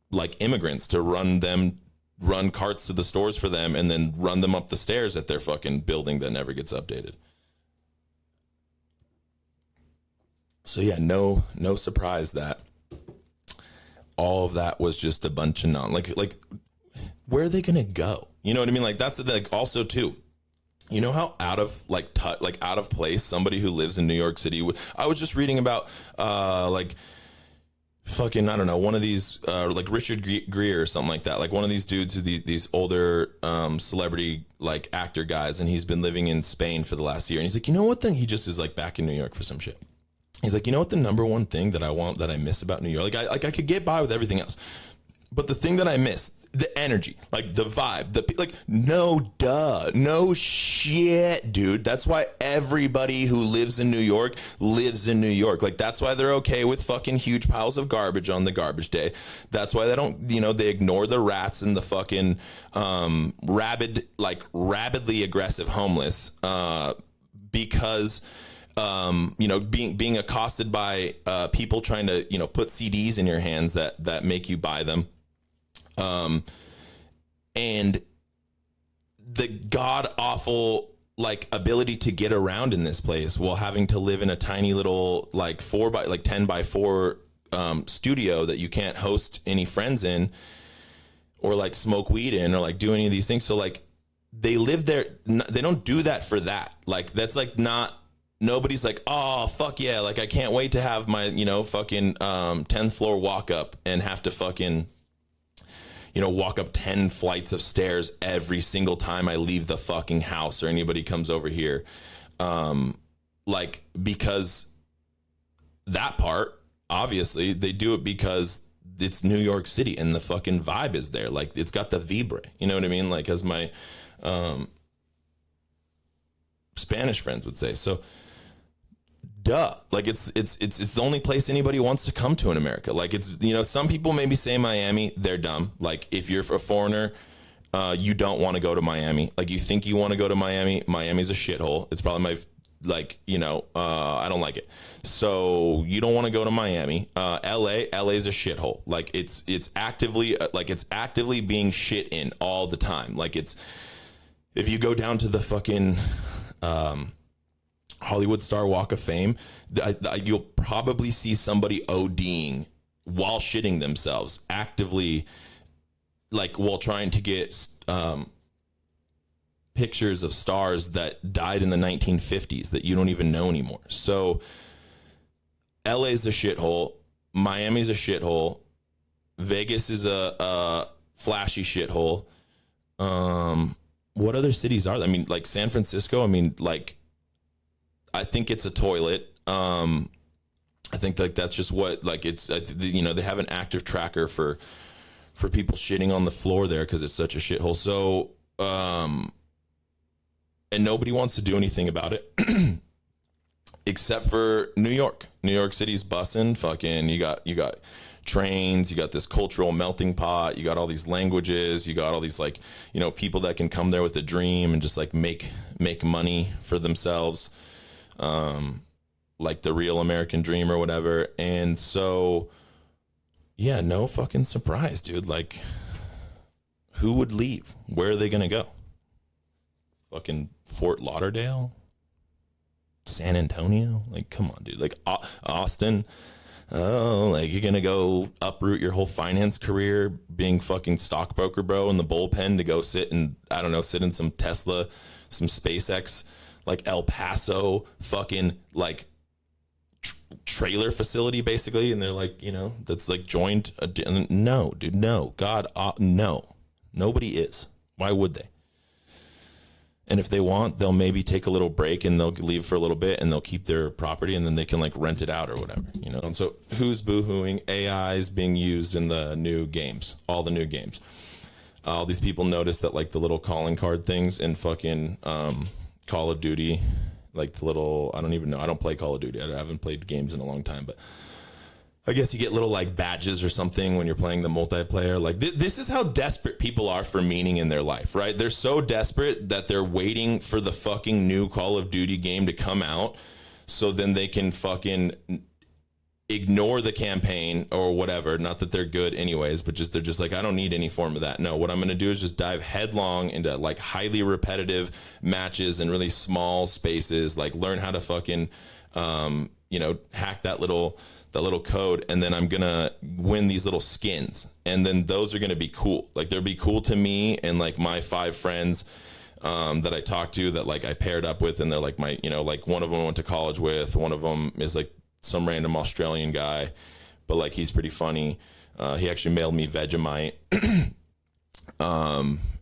like immigrants to run carts to the stores for them and then run them up the stairs at their fucking building that never gets updated. So yeah, no surprise that all of that was just a bunch of like where are they gonna go? You know what I mean? Like that's like also too. You know how out of out of place somebody who lives in New York City. I was just reading about like fucking, I don't know, one of these like Richard Gere or something like that, like one of these dudes, these older celebrity like actor guys, and he's been living in Spain for the last year, and he's like, you know what thing, he just is like back in New York for some shit. He's like, you know what, the number one thing that I miss about New York, like I could get by with everything else, but the thing that I miss, the energy, like the vibe, no shit, dude. That's why everybody who lives in New York lives in New York. Like that's why they're okay with fucking huge piles of garbage on the garbage day. That's why they don't, they ignore the rats and the fucking rabidly aggressive homeless because being accosted by people trying to put CDs in your hands that make you buy them. And the god awful like ability to get around in this place while having to live in a tiny little like 10 by 4 studio that you can't host any friends in or like smoke weed in or like do any of these things. So like they live there. They don't do that for that. Like that's like not. Nobody's like, oh, fuck yeah. Like, I can't wait to have my, fucking 10th floor walk up and have to fucking, walk up 10 flights of stairs every single time I leave the fucking house or anybody comes over here. Because that part, obviously, they do it because it's New York City and the fucking vibe is there. Like, it's got the vibra. You know what I mean? Like, as my Spanish friends would say. So, duh, like it's the only place anybody wants to come to in America. Like it's, some people maybe say Miami, they're dumb. Like if you're a foreigner, you don't want to go to Miami. Like you think you want to go to Miami. Miami's a shithole. It's probably my, I don't like it. So you don't want to go to Miami. LA's a shithole. Like it's actively being shit in all the time. Like it's, if you go down to the fucking, Hollywood Star Walk of Fame, you'll probably see somebody ODing while shitting themselves, actively, like while trying to get pictures of stars that died in the 1950s that you don't even know anymore. So LA's a shithole, Miami's a shithole, Vegas is a flashy shithole. What other cities are there? I mean, like San Francisco, I think it's a toilet. I think like that's just what, like it's, they have an active tracker for people shitting on the floor there because it's such a shithole. So, and nobody wants to do anything about it except for New York. New York City's bussin'. Fucking, you got trains, you got this cultural melting pot, you got all these languages, you got all these like, people that can come there with a dream and just like make money for themselves. Like the real American dream or whatever. And so, yeah, no fucking surprise, dude. Like, who would leave? Where are they going to go? Fucking Fort Lauderdale? San Antonio? Like, come on, dude. Like, Austin? Oh, like you're going to go uproot your whole finance career being fucking stockbroker, bro, in the bullpen to go sit in some Tesla, some SpaceX, like El Paso fucking like trailer facility basically, and they're like, that's like joined no, dude, no, God, no, nobody is. Why would they? And if they want, they'll maybe take a little break and they'll leave for a little bit and they'll keep their property and then they can like rent it out or whatever, And so who's boohooing? AI is being used in the new games, all the new games. All these people notice that like the little calling card things in fucking Call of Duty, like the little, I don't even know. I don't play Call of Duty. I haven't played games in a long time, but I guess you get little like badges or something when you're playing the multiplayer. Like this is how desperate people are for meaning in their life, right? They're so desperate that they're waiting for the fucking new Call of Duty game to come out so then they can fucking ignore the campaign or whatever. Not that they're good anyways, but they're just like, I don't need any form of that. No, what I'm going to do is just dive headlong into like highly repetitive matches in really small spaces, like learn how to fucking, hack that little code, and then I'm gonna win these little skins, and then those are gonna be cool. Like they'll be cool to me and like my 5 friends that I talked to, that like I paired up with, and they're like my, like one of them I went to college with, one of them is like some random Australian guy, but like he's pretty funny. He actually mailed me Vegemite.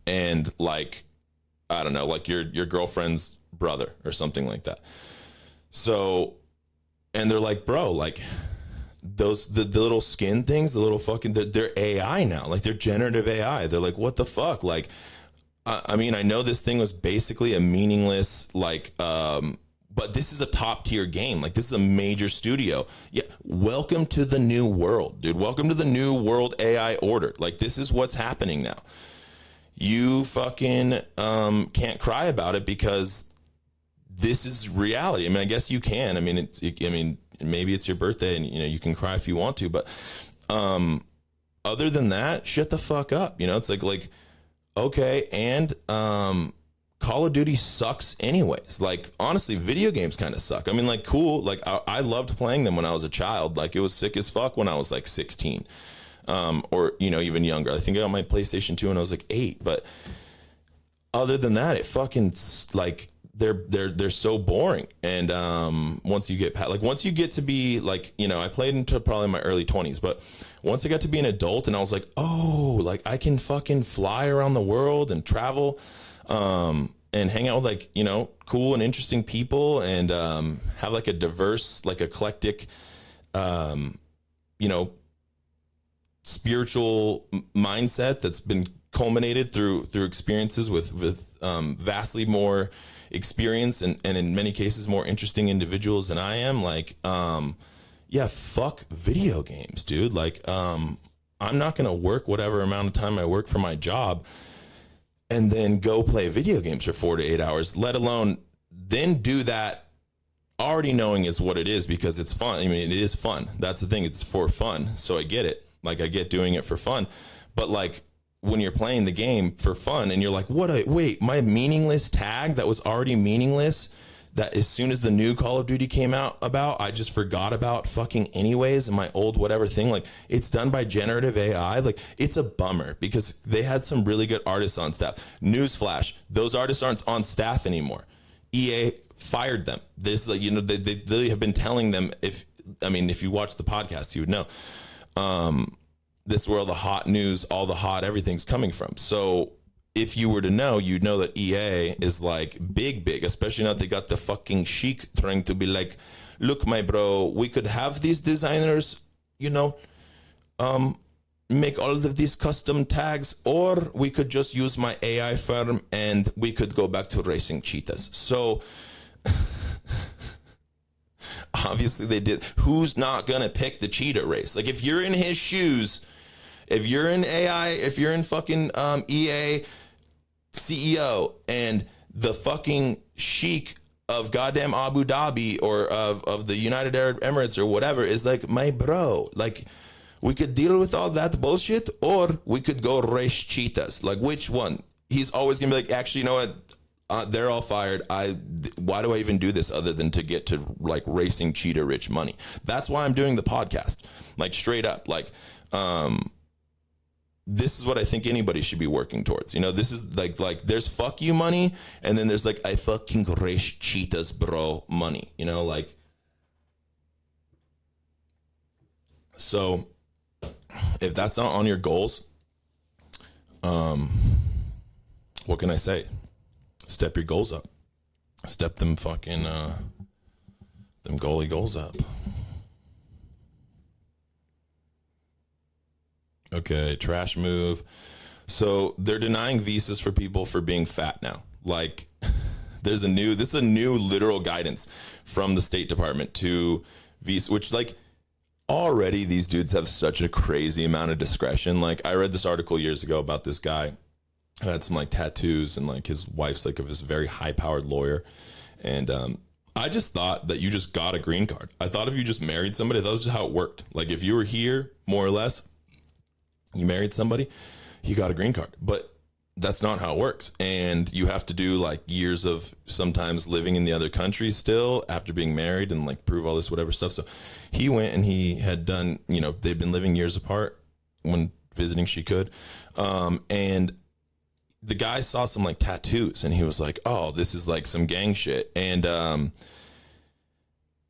And like, I don't know, like your girlfriend's brother or something like that. So, and they're like, bro, like those, the little skin things, the little fucking, they're AI now. Like they're generative AI. They're like, what the fuck? Like, I mean, I know this thing was basically a meaningless, like, but this is a top tier game. Like this is a major studio. Yeah. Welcome to the new world, dude. Welcome to the new world AI order. Like this is what's happening now. You fucking can't cry about it because this is reality. I mean, I guess you can. I mean, maybe it's your birthday and you can cry if you want to, but other than that, shut the fuck up. It's like okay, and Call of Duty sucks anyways. Like honestly, video games kind of suck. I mean, like cool. Like I loved playing them when I was a child. Like it was sick as fuck when I was like 16. Or even younger. I think I got my PlayStation 2 when I was like 8. But other than that, it fucking like they're so boring. And once you get to be like, I played into probably my early 20s, but once I got to be an adult and I was like, oh, like I can fucking fly around the world and travel, and hang out with like cool and interesting people, and have like a diverse, like eclectic, spiritual mindset that's been culminated through experiences with vastly more experience and in many cases more interesting individuals than I am. Like yeah, fuck video games, dude. Like I'm not gonna work whatever amount of time I work for my job and then go play video games for 4 to 8 hours, let alone then do that already knowing is what it is because it's fun. I mean, it is fun. That's the thing. It's for fun. So I get it. Like I get doing it for fun, but like when you're playing the game for fun and you're like, wait, my meaningless tag that was already meaningless, that as soon as the new Call of Duty came out I just forgot about fucking anyways, and my old whatever thing, like it's done by generative AI. Like it's a bummer because they had some really good artists on staff. Newsflash, those artists aren't on staff anymore. EA fired them. This like, they have been telling them, if you watch the podcast, you would know. This is where all the hot news, all the hot everything's coming from. So if you were to know, you'd know that EA is like big, especially now they got the fucking Sheik trying to be like, look, my bro, we could have these designers, make all of these custom tags, or we could just use my AI firm and we could go back to racing cheetahs. So obviously they did. Who's not going to pick the cheetah race? Like if you're in his shoes, if you're in AI, if you're in fucking EA CEO and the fucking Sheik of goddamn Abu Dhabi or of the United Arab Emirates or whatever is like, my bro, like we could deal with all that bullshit or we could go race cheetahs. Like which one? He's always going to be like, actually, you know what? They're all fired. Why do I even do this other than to get to like racing cheetah rich money? That's why I'm doing the podcast. Like straight up, like, this is what I think anybody should be working towards. This is like there's fuck you money. And then there's like, I fucking race cheetahs, bro, money, like, so if that's not on your goals, what can I say? Step your goals up. Step them fucking them goalie goals up. Okay, trash move. So they're denying visas for people for being fat now. Like this is a new literal guidance from the State Department to visa, which like already these dudes have such a crazy amount of discretion. Like I read this article years ago about this guy who had some like tattoos and like his wife's like of this very high powered lawyer. And I just thought that you just got a green card. I thought if you just married somebody, that was just how it worked. Like if you were here, more or less, you married somebody, you got a green card. But that's not how it works. And you have to do like years of sometimes living in the other country still after being married and like prove all this whatever stuff. So he went and he had done, you know, they've been living years apart when visiting she could. And the guy saw some like tattoos and he was like, oh, this is like some gang shit. And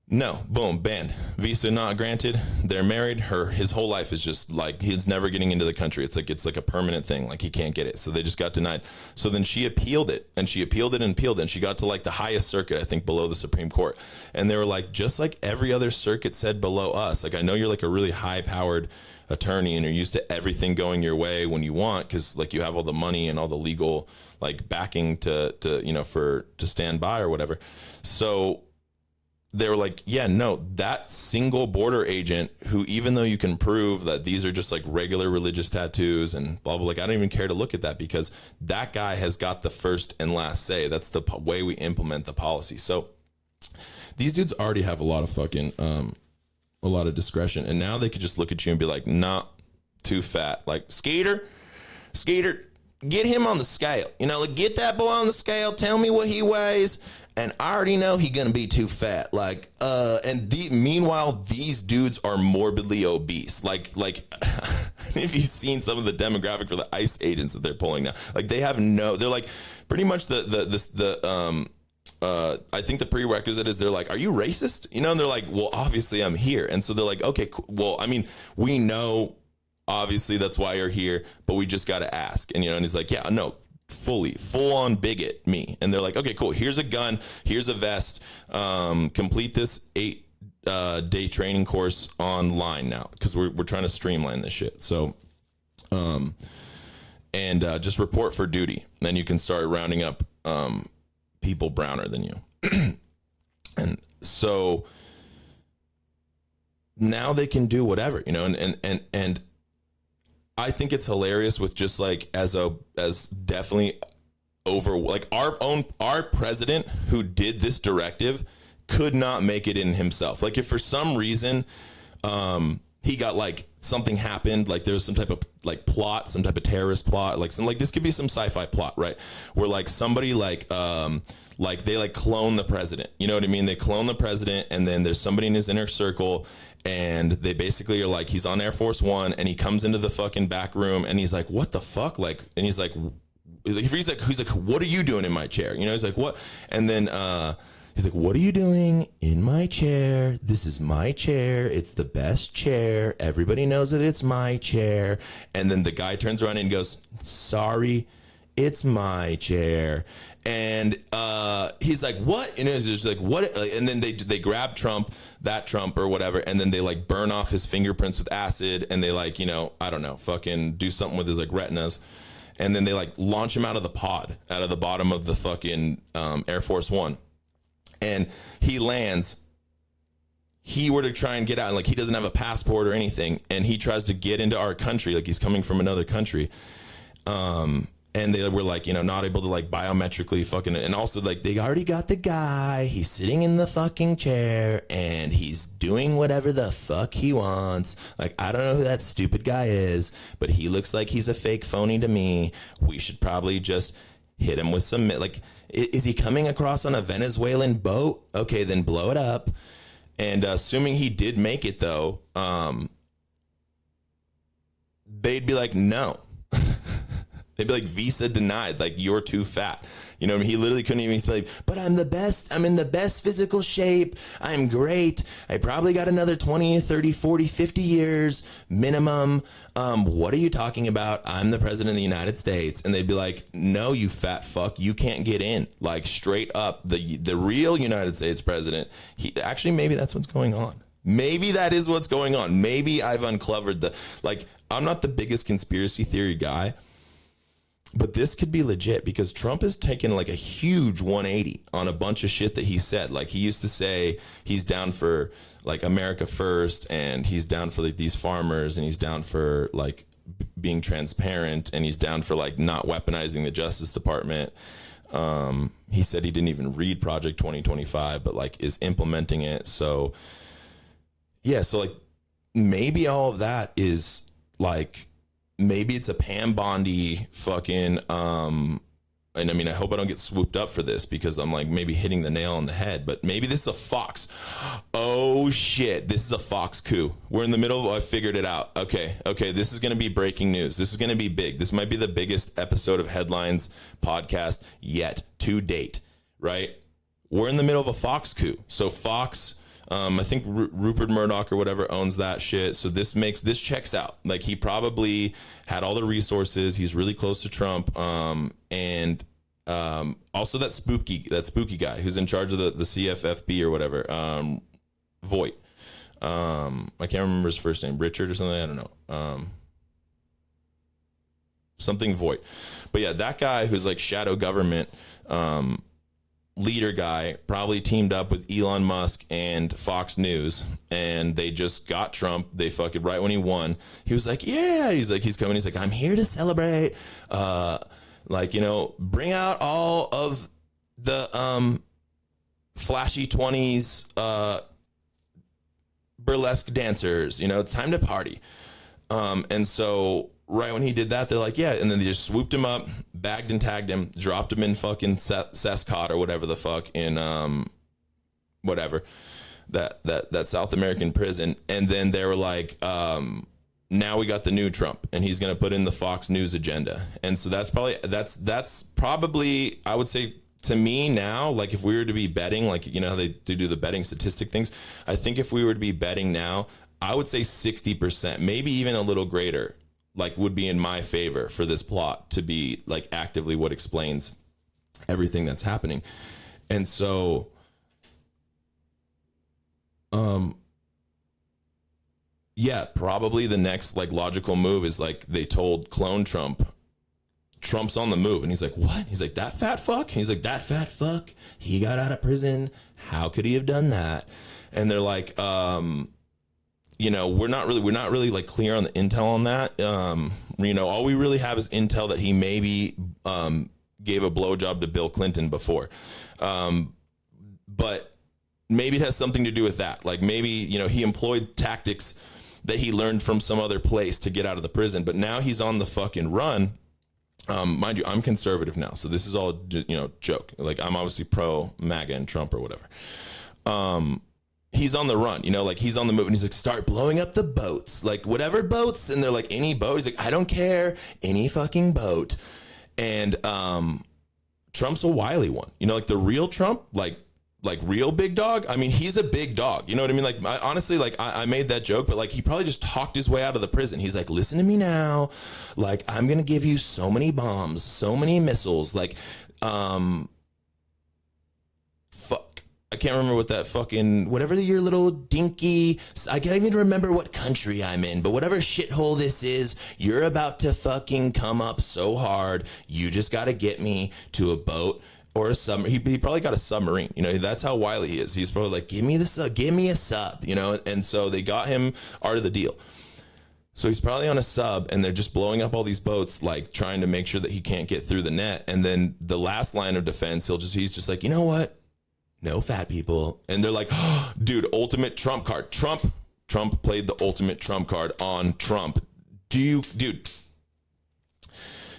no, boom, banned. Visa not granted. They're married. His whole life is just like he's never getting into the country. It's like a permanent thing. Like he can't get it. So they just got denied. So then she appealed it, and she appealed it and appealed it, and she got to like the highest circuit, I think, below the Supreme Court. And they were like, just like every other circuit said below us. Like I know you're like a really high powered attorney and you're used to everything going your way when you want, because like you have all the money and all the legal like backing to you know to stand by or whatever. So they were like, yeah, no, that single border agent who, even though you can prove that these are just like regular religious tattoos and blah, blah, like, I don't even care to look at that because that guy has got the first and last say. That's the way we implement the policy. So these dudes already have a lot of fucking, a lot of discretion. And now they could just look at you and be like, nah, too fat. Like, Skeeter, get him on the scale. You know, like, get that boy on the scale. Tell me what he weighs. And I already know he's going to be too fat. Like, meanwhile, these dudes are morbidly obese. Like, have you seen some of the demographic for the ICE agents that they're pulling now? Like, they're like pretty much I think the prerequisite is they're like, are you racist? You know, and they're like, well, obviously I'm here. And so they're like, okay, cool. Well, I mean, we know obviously that's why you're here, but we just got to ask. And, you know, and he's like, yeah, no. Full on bigot me. And they're like, okay, cool, here's a gun, here's a vest, complete this 8-day training course online now, because we're trying to streamline this shit. So just report for duty, then you can start rounding up people browner than you. And so now they can do whatever, you know, and I think it's hilarious with just like as definitely over like our president who did this directive could not make it in himself. Like if for some reason he got like something happened, like there was some type of like plot, some type of terrorist plot, like some like this could be some sci-fi plot, right? Where like somebody like they like clone the president. You know what I mean? They clone the president, and then there's somebody in his inner circle, and they basically are like, he's on Air Force One, and he comes into the fucking back room, and he's like, what the fuck? Like, and he's like, what are you doing in my chair? You know, he's like, what? And then he's like, what are you doing in my chair? This is my chair. It's the best chair. Everybody knows that it's my chair. And then the guy turns around and goes, sorry, it's my chair. And he's like, what? And it's just like, what? And then they grab Trump or whatever, and then they like burn off his fingerprints with acid, and they like, you know, I don't know, fucking do something with his like retinas. And then they like launch him out of the pod, out of the bottom of the fucking Air Force One. And he lands. He were to try and get out, like he doesn't have a passport or anything, and he tries to get into our country, like he's coming from another country. And they were like, you know, not able to like biometrically fucking, and also like they already got the guy, he's sitting in the fucking chair and he's doing whatever the fuck he wants. Like, I don't know who that stupid guy is, but he looks like he's a fake phony to me. We should probably just hit him with some, like, is he coming across on a Venezuelan boat? Okay, then blow it up. And assuming he did make it though, they'd be like, no. They'd be like, visa denied, like you're too fat. You know what I mean? He literally couldn't even explain, but I'm the best. I'm in the best physical shape. I'm great. I probably got another 20, 30, 40, 50 years minimum. What are you talking about? I'm the president of the United States. And they'd be like, no, you fat fuck. You can't get in. Like straight up, the real United States president. Actually, maybe that's what's going on. Maybe that is what's going on. Maybe I've uncovered I'm not the biggest conspiracy theory guy, but this could be legit because Trump has taken like a huge 180 on a bunch of shit that he said. Like he used to say he's down for like America first, and he's down for like these farmers, and he's down for like being transparent, and he's down for like not weaponizing the Justice Department. He said he didn't even read Project 2025, but like is implementing it. So yeah, so like maybe all of that is like maybe it's a Pam Bondi fucking, and I mean, I hope I don't get swooped up for this because I'm like maybe hitting the nail on the head, but maybe this is a Fox. Oh shit, this is a Fox coup. We're in the middle of, I figured it out. Okay, this is going to be breaking news. This is going to be big. This might be the biggest episode of Headlines podcast yet to date, right? We're in the middle of a Fox coup. So Fox, I think Rupert Murdoch or whatever owns that shit. So this checks out. Like he probably had all the resources. He's really close to Trump. And also that spooky guy who's in charge of the CFFB or whatever. Voight. I can't remember his first name. Richard or something. I don't know. Something Voight. But yeah, that guy who's like shadow government, leader guy probably teamed up with Elon Musk and Fox News, and they just got Trump. They fucking right when he won, he was like, yeah, he's coming. He's like, I'm here to celebrate. Like, you know, bring out all of the flashy 20s burlesque dancers. You know, it's time to party. And so right when he did that, they're like, yeah. And then they just swooped him up, bagged and tagged him, dropped him in fucking Sescott or whatever the fuck in, whatever, that South American prison. And then they were like, now we got the new Trump and he's going to put in the Fox News agenda. And so that's probably, I would say to me now, like if we were to be betting, like, you know, how they do the betting statistic things. I think if we were to be betting now, I would say 60%, maybe even a little greater, like would be in my favor for this plot to be like actively what explains everything that's happening. And so, yeah, probably the next like logical move is like they told clone Trump's on the move. And he's like, what? He's like, that fat fuck? He's like, that fat fuck? He got out of prison. How could he have done that? And they're like, you know, we're not really like clear on the intel on that. You know, all we really have is intel that he maybe gave a blowjob to Bill Clinton before. But maybe it has something to do with that. Like maybe, you know, he employed tactics that he learned from some other place to get out of the prison. But now he's on the fucking run. Mind you, I'm conservative now. So this is all, you know, joke. Like I'm obviously pro MAGA and Trump or whatever. He's on the run, you know, like he's on the move and he's like, start blowing up the boats, like whatever boats. And they're like, any boat. He's like, I don't care, any fucking boat. And Trump's a wily one, you know, like the real Trump, like real big dog. I mean, he's a big dog. You know what I mean? Like honestly, like I made that joke, but like he probably just talked his way out of the prison. He's like, listen to me now. Like, I'm going to give you so many bombs, so many missiles. Like, fuck. I can't remember what that fucking, whatever your little dinky, I can't even remember what country I'm in, but whatever shithole this is, you're about to fucking come up so hard. You just got to get me to a boat or a submarine. He probably got a submarine. You know, that's how wily he is. He's probably like, give me a sub, you know? And so they got him art of the deal. So he's probably on a sub and they're just blowing up all these boats, like trying to make sure that he can't get through the net. And then the last line of defense, he's just like, you know what? No fat people. And they're like, oh, dude, ultimate Trump card. Trump played the ultimate Trump card on Trump. Dude,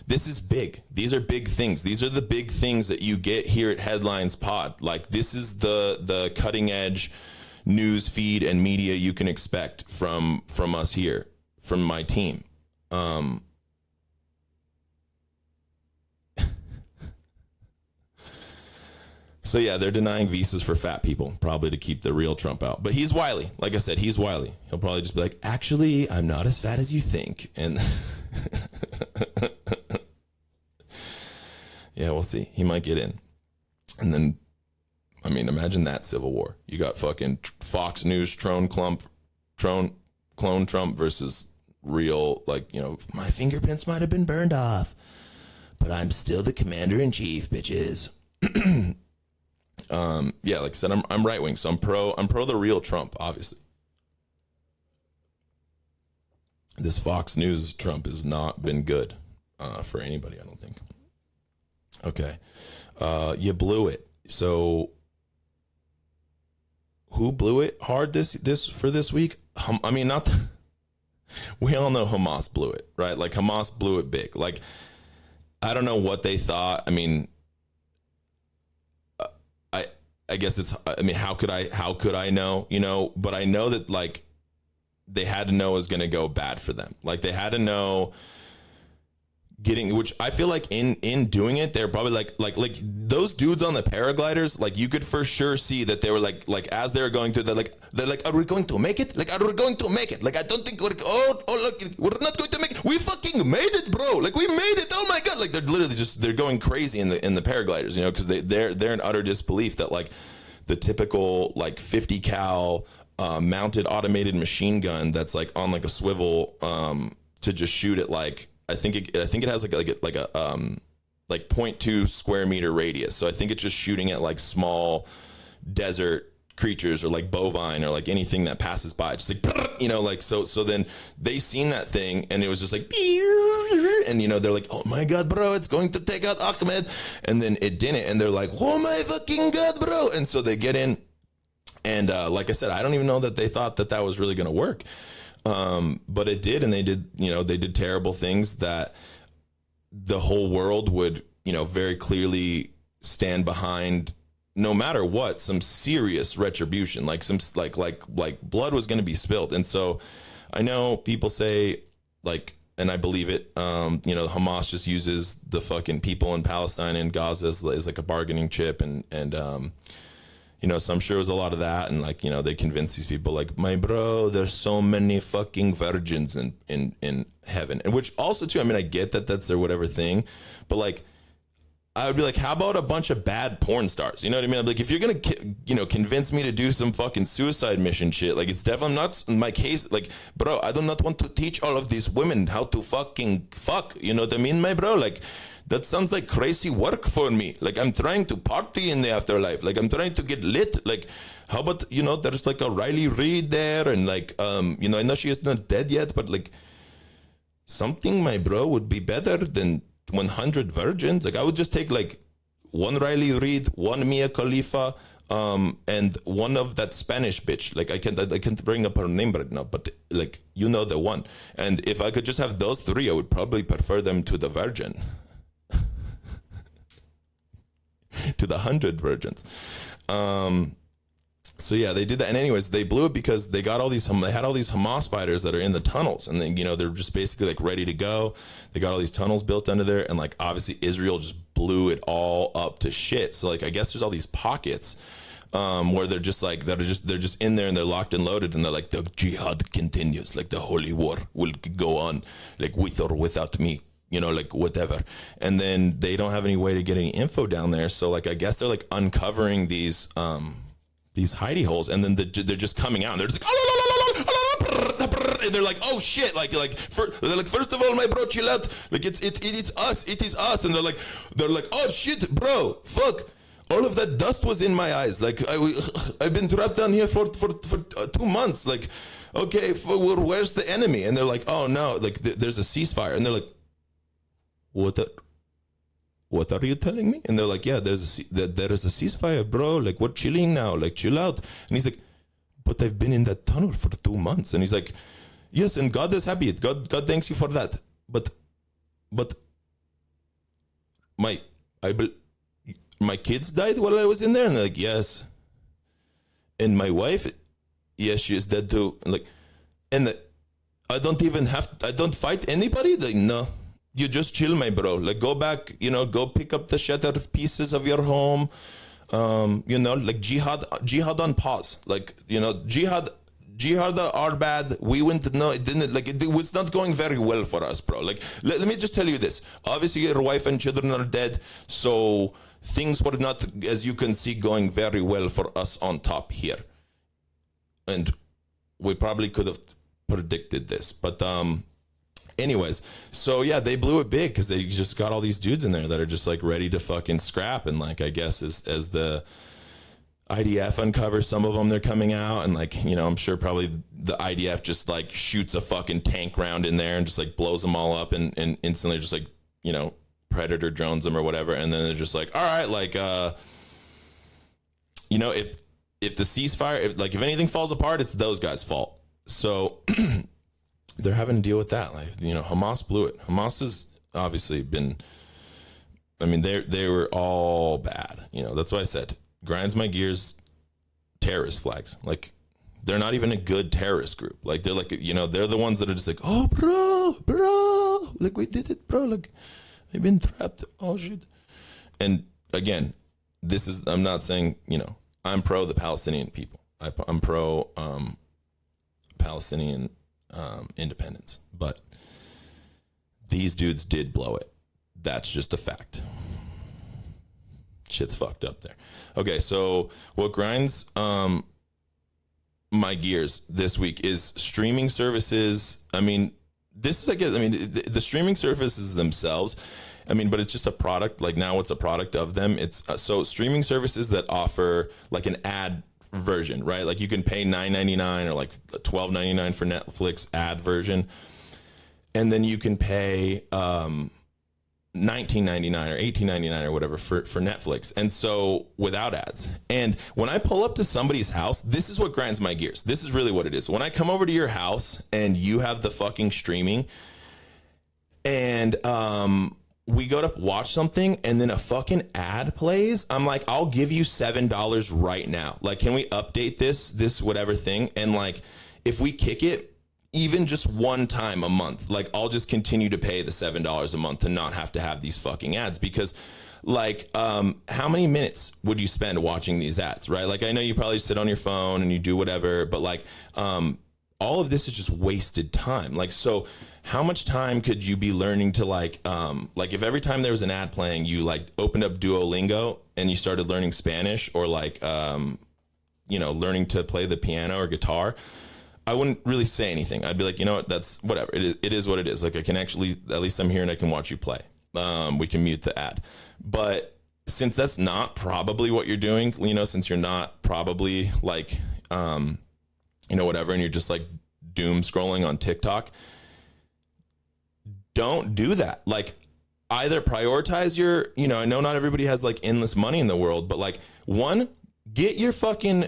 this is big. These are big things. These are the big things that you get here at Headlines Pod. Like this is the cutting edge news feed and media you can expect from us here, from my team. So yeah, they're denying visas for fat people, probably to keep the real Trump out. But he's wily. Like I said, he's wily. He'll probably just be like, actually, I'm not as fat as you think. And yeah, we'll see. He might get in. And then, I mean, imagine that civil war. You got fucking Fox News clone Trump versus real, like, you know, my fingerprints might have been burned off, but I'm still the commander-in-chief, bitches. Yeah, like I said, I'm right wing, so I'm pro the real Trump, obviously. This Fox News Trump has not been good for anybody, I don't think. Okay. You blew it. So who blew it hard this week? I mean, not we all know Hamas blew it, right? Like Hamas blew it big. Like, I don't know what they thought. I mean, I guess it's, I mean, how could I know, you know, but I know that like they had to know it was going to go bad for them. Like they had to know which I feel like in doing it, they're probably like those dudes on the paragliders, like you could for sure see that they were like as they were going through, they're like, are we going to make it? Like, are we going to make it? Like, I don't think look, we're not going to make it. We fucking made it, bro. Like we made it. Oh my God. Like they're literally they're going crazy in the paragliders, you know, cause they're in utter disbelief that like the typical like 50 cal mounted automated machine gun that's like on like a swivel to just shoot at like, I think it has like a 0.2 square meter radius. So I think it's just shooting at like small desert creatures or like bovine or like anything that passes by. Just like, you know, like, so then they seen that thing and it was just like, and you know, they're like, oh my God, bro, it's going to take out Ahmed. And then it didn't. And they're like, oh my fucking God, bro. And so they get in. And like I said, I don't even know that they thought that was really going to work. But it did, and they did terrible things that the whole world would, you know, very clearly stand behind, no matter what, some serious retribution, like some like blood was going to be spilled. And so I know people say like, and I believe it, you know, Hamas just uses the fucking people in Palestine and Gaza as like a bargaining chip, and you know, so I'm sure it was a lot of that. And like, you know, they convince these people like, my bro, there's so many fucking virgins in heaven. And which also too, I mean, I get that that's their whatever thing, but like, I would be like, how about a bunch of bad porn stars? You know what I mean? I'm like, if you're going to, you know, convince me to do some fucking suicide mission shit, like it's definitely not my case. Like, bro, I do not want to teach all of these women how to fucking fuck. You know what I mean, my bro? Like, that sounds like crazy work for me. Like, I'm trying to party in the afterlife. Like, I'm trying to get lit. Like, how about, you know, there's like a Riley Reid there. And like, you know, I know she is not dead yet, but like something, my bro, would be better than 100 virgins. Like, I would just take like one Riley Reid, one Mia Khalifa, and one of that Spanish bitch. Like, I can't bring up her name right now, but like, you know, the one. And if I could just have those three, I would probably prefer them to the virgin. To the 100 virgins. So yeah, they did that. And anyways, they blew it because they had all these Hamas fighters that are in the tunnels, and then, you know, they're just basically like ready to go. They got all these tunnels built under there, and like obviously Israel just blew it all up to shit. So like, I guess there's all these pockets where they're just in there and they're locked and loaded, and they're like, the jihad continues, like the holy war will go on, like with or without me. You know, like whatever. And then they don't have any way to get any info down there. So like, I guess they're like uncovering these hidey holes, and then they're just coming out and they're just like, and they're like, oh shit. They're like, first of all, my bro, chill out. Like it is us. And they're like, oh shit, bro, fuck. All of that dust was in my eyes. Like I've been trapped down here for 2 months. Like, okay, where's the enemy? And they're like, oh no, like there's a ceasefire. And they're like, what are you telling me? And they're like, yeah, there is a ceasefire, bro. Like, we're chilling now. Like, chill out. And he's like, but I've been in that tunnel for 2 months. And he's like, yes, and God is happy. God thanks you for that. But my kids died while I was in there. And they're like, yes. And my wife, yes, she is dead too. And like, I don't fight anybody. Like, no. You just chill, my bro. Like, go back, you know, go pick up the shattered pieces of your home. You know, like jihad on pause. Like, you know, jihad are bad. We went, no, it didn't, like, it was not going very well for us, bro. Like, let me just tell you this. Obviously, your wife and children are dead. So things were not, as you can see, going very well for us on top here. And we probably could have predicted this. But, anyways, so yeah, they blew it big because they just got all these dudes in there that are just like ready to fucking scrap. And like, I guess as the IDF uncovers some of them, they're coming out, and like, you know, I'm sure probably the IDF just like shoots a fucking tank round in there and just like blows them all up, and instantly just like, you know, Predator drones them or whatever. And then they're just like, all right, like, you know, if the ceasefire, if anything falls apart, it's those guys' fault. So they're having to deal with that. Like, you know, Hamas blew it. Hamas has obviously been, I mean, they were all bad. You know, that's why I said, grinds my gears, terrorist flags. Like, they're not even a good terrorist group. Like, they're like, you know, they're the ones that are just like, oh, bro, like, we did it, bro. Like, they've been trapped. Oh, shit. And again, I'm not saying, you know, I'm pro the Palestinian people. I'm pro Palestinian independence. But these dudes did blow it. That's just a fact. Shit's fucked up there. Okay, so what grinds my gears this week is streaming services. I mean, this is, I guess, I mean, the streaming services themselves, I mean, but it's just a product. Like, now it's a product of them. It's so streaming services that offer like an ad version, right? Like, you can pay $9.99 or like $12.99 for Netflix ad version, and then you can pay $19.99 or $18.99 or whatever for Netflix. And so without ads. And when I pull up to somebody's house, this is what grinds my gears. This is really what it is. When I come over to your house and you have the fucking streaming, and we go to watch something and then a fucking ad plays, I'm like, I'll give you $7 right now. Like, can we update this whatever thing? And like, if we kick it even just one time a month, like, I'll just continue to pay the $7 a month to not have to have these fucking ads. Because like, how many minutes would you spend watching these ads, right? Like, I know you probably sit on your phone and you do whatever, but like, all of this is just wasted time. Like, so how much time could you be learning to like if every time there was an ad playing, you like opened up Duolingo and you started learning Spanish, or like, you know, learning to play the piano or guitar, I wouldn't really say anything. I'd be like, you know what, that's whatever. It is what it is. Like, I can actually, at least I'm here and I can watch you play. We can mute the ad. But since that's not probably what you're doing, you know, since you're not probably like, you know, whatever, and you're just like doom scrolling on TikTok, don't do that. Like, either prioritize your, you know, I know not everybody has like endless money in the world, but like, one, get your fucking,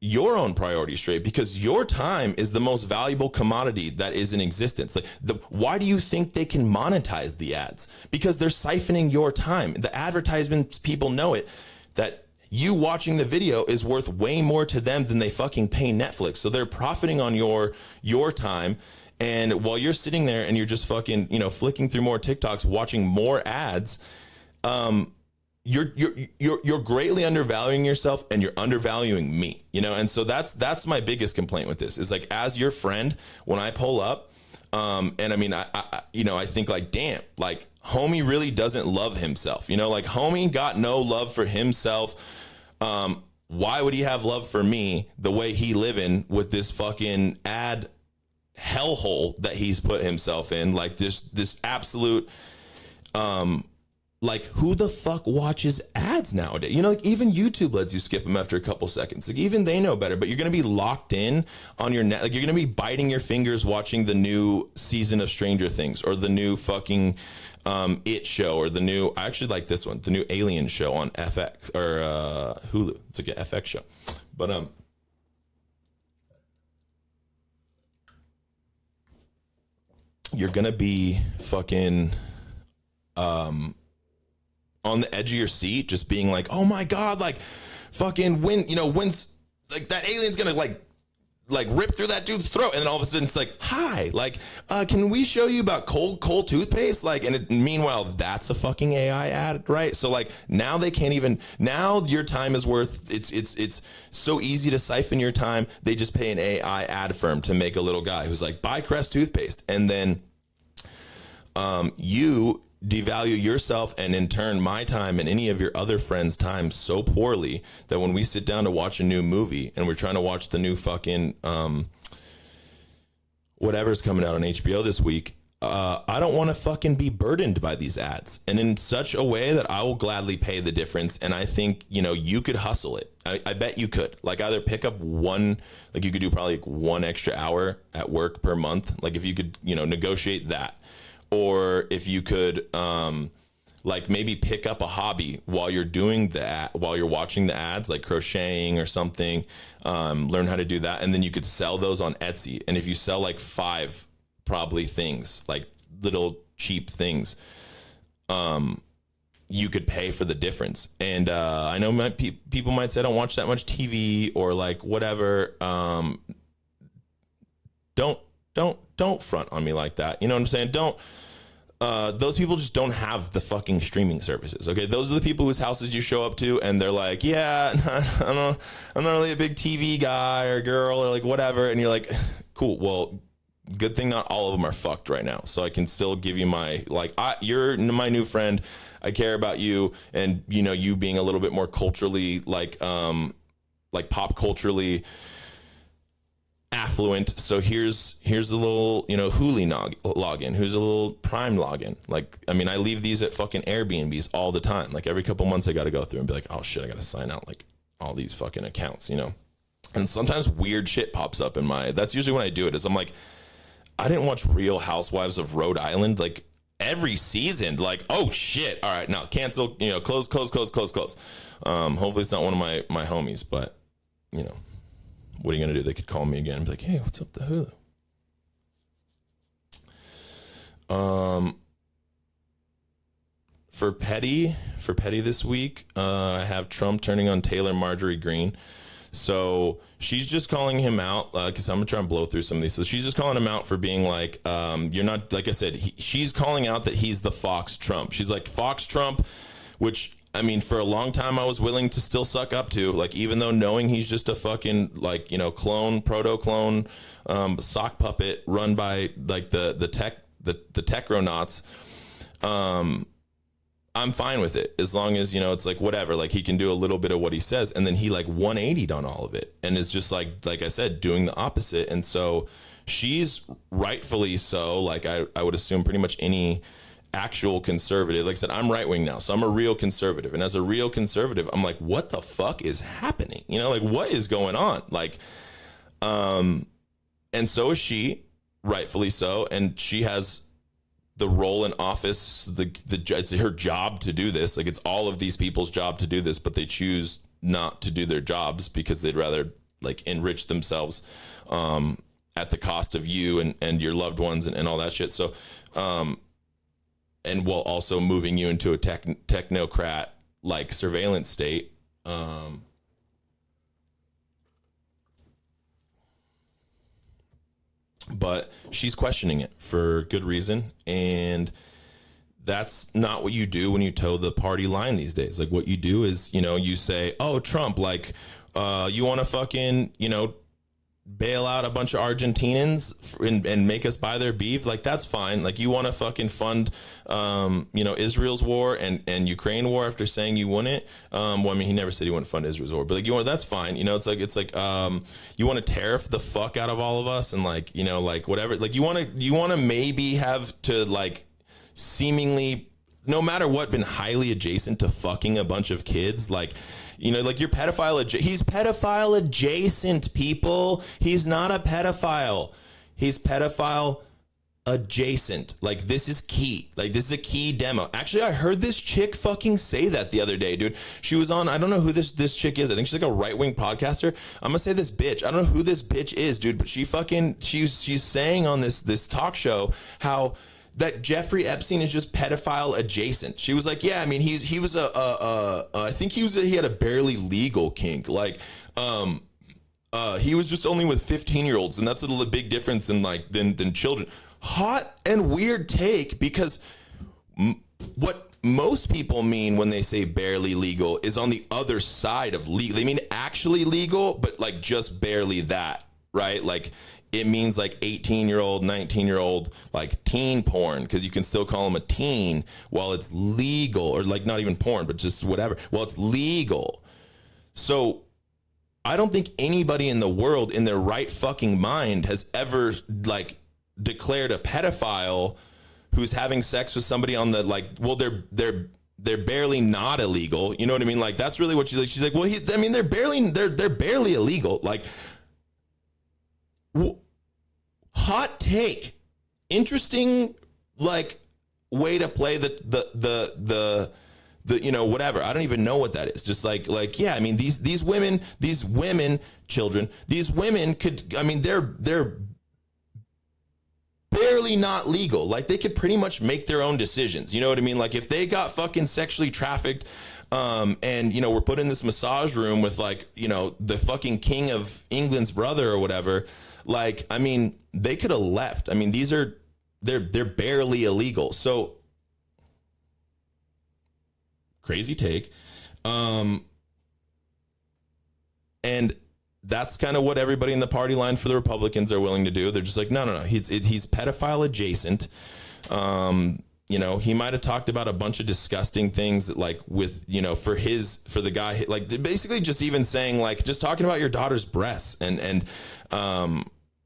your own priorities straight, because your time is the most valuable commodity that is in existence. Like, why do you think they can monetize the ads? Because they're siphoning your time. The advertisements, people know it, that you watching the video is worth way more to them than they fucking pay Netflix. So they're profiting on your time. And while you're sitting there and you're just fucking, you know, flicking through more TikToks, watching more ads, you're greatly undervaluing yourself, and you're undervaluing me, you know? And so that's my biggest complaint with this, is like, as your friend, when I pull up, and I mean, I you know, I think like, damn, like, homie really doesn't love himself, you know, like, homie got no love for himself. Why would he have love for me the way he living with this fucking ad hellhole that he's put himself in? Like, this absolute, like, who the fuck watches ads nowadays? You know, like, even YouTube lets you skip them after a couple seconds. Like, even they know better, but you're going to be locked in on your net. Like, you're going to be biting your fingers watching the new season of Stranger Things, or the new fucking It show, or the new, I actually like this one, the new Alien show on FX or Hulu. It's like an FX show. But you're going to be fucking on the edge of your seat, just being like, oh my God, like, fucking when's like that alien's gonna like rip through that dude's throat, and then all of a sudden it's like, hi, like, can we show you about cold toothpaste? Like, and meanwhile, that's a fucking AI ad, right? So like, now they can't even, now your time is worth, it's so easy to siphon your time. They just pay an AI ad firm to make a little guy who's like, buy Crest toothpaste, and then you devalue yourself, and in turn my time and any of your other friends' time, so poorly that when we sit down to watch a new movie, and we're trying to watch the new fucking whatever's coming out on HBO this week, I don't want to fucking be burdened by these ads, and in such a way that I will gladly pay the difference. And I think, you know, you could hustle it. I bet you could, like, either pick up one, like, you could do probably like 1 extra hour at work per month. Like, if you could, you know, negotiate that. Or if you could, like maybe pick up a hobby while you're doing while you're watching the ads, like crocheting or something. Learn how to do that, and then you could sell those on Etsy. And if you sell like 5 probably things, like little cheap things, you could pay for the difference. And I know people might say I don't watch that much TV or like whatever. Don't front on me like that. You know what I'm saying? Don't. Those people just don't have the fucking streaming services. Okay, those are the people whose houses you show up to, and they're like, yeah, I'm not really a big TV guy or girl or like whatever. And you're like, cool. Well, good thing not all of them are fucked right now, so I can still give you my you're my new friend. I care about you, and you know, you being a little bit more culturally like pop culturally affluent. So here's a little, you know, Hooli login. Here's a little Prime login. Like, I mean, I leave these at fucking Airbnbs all the time. Like every couple months I got to go through and be like, oh shit, I got to sign out like all these fucking accounts, you know? And sometimes weird shit pops up that's usually when I do it, is I'm like, I didn't watch Real Housewives of Rhode Island like every season. Like, oh shit. All right, now cancel, you know, close. Hopefully it's not one of my homies, but you know, what are you going to do? They could call me again and be like, hey, what's up the Hulu? For petty this week, I have Trump turning on Taylor Marjorie Greene. So she's just calling him out, because I'm going to try and blow through some of these. So she's just calling him out for being like, you're not, like I said, she's calling out that he's the Fox Trump. She's like, Fox Trump, which, I mean, for a long time I was willing to still suck up to, like, even though knowing he's just a fucking, like, you know, proto-clone, sock puppet run by, like, the techronauts, I'm fine with it, as long as, you know, it's like whatever, like he can do a little bit of what he says, and then he like 180'd on all of it, and is just like I said, doing the opposite. And so she's rightfully so, like I would assume pretty much any actual conservative, like I said, I'm right wing now, so I'm a real conservative, and as a real conservative, I'm like, what the fuck is happening? You know, like what is going on? Like, and so is she, rightfully so, and she has the role in office, it's her job to do this. Like, it's all of these people's job to do this, but they choose not to do their jobs because they'd rather like enrich themselves at the cost of you and your loved ones and all that shit. So, and while also moving you into a technocrat like surveillance state. But she's questioning it for good reason, and that's not what you do when you toe the party line these days. Like, what you do is, you know, you say, oh, Trump, like, you want to fucking, you know, bail out a bunch of Argentinians and make us buy their beef. Like, that's fine. Like, you want to fucking fund, you know, Israel's war and Ukraine war after saying you wouldn't. Well, I mean, he never said he wouldn't fund Israel's war, but like, you want, that's fine. You know, it's like, you want to tariff the fuck out of all of us and like, you know, like whatever, like you want to maybe have to like seemingly, no matter what, been highly adjacent to fucking a bunch of kids. Like, you know, like you're he's pedophile adjacent, people. He's not a pedophile. He's pedophile adjacent. Like, this is key. Like, this is a key demo. Actually, I heard this chick fucking say that the other day, dude. She was on, I don't know who this chick is. I think she's like a right-wing podcaster. I'm gonna say this bitch. I don't know who this bitch is, dude, but she's saying on this talk show how that Jeffrey Epstein is just pedophile adjacent. She was like, yeah, I mean, he was I think he had a barely legal kink. Like, he was just only with 15-year-olds, and that's a big difference than children. Hot and weird take, because what most people mean when they say barely legal is on the other side of legal. They mean actually legal, but like just barely that, right? Like, it means like 18-year-old, 19-year-old, like teen porn, because you can still call them a teen while it's legal, or like not even porn, but just whatever. Well, it's legal. So I don't think anybody in the world in their right fucking mind has ever like declared a pedophile who's having sex with somebody on the, like, well, they're barely not illegal. You know what I mean? Like, that's really what she's like, well, I mean, they're barely illegal. Like, hot take, interesting, like, way to play the you know, whatever. I don't even know what that is. Just like, yeah, I mean, these women, children, these women could, I mean, they're barely not legal. Like, they could pretty much make their own decisions. You know what I mean? Like, if they got fucking sexually trafficked, and, you know, we're put in this massage room with, like, you know, the fucking king of England's brother or whatever, like, I mean, they could have left. I mean, they're barely illegal. So, crazy take. And that's kind of what everybody in the party line for the Republicans are willing to do. They're just like, no. He's pedophile adjacent. You know, he might have talked about a bunch of disgusting things that, like, with, you know, for the guy, like, basically just even saying, like, just talking about your daughter's breasts and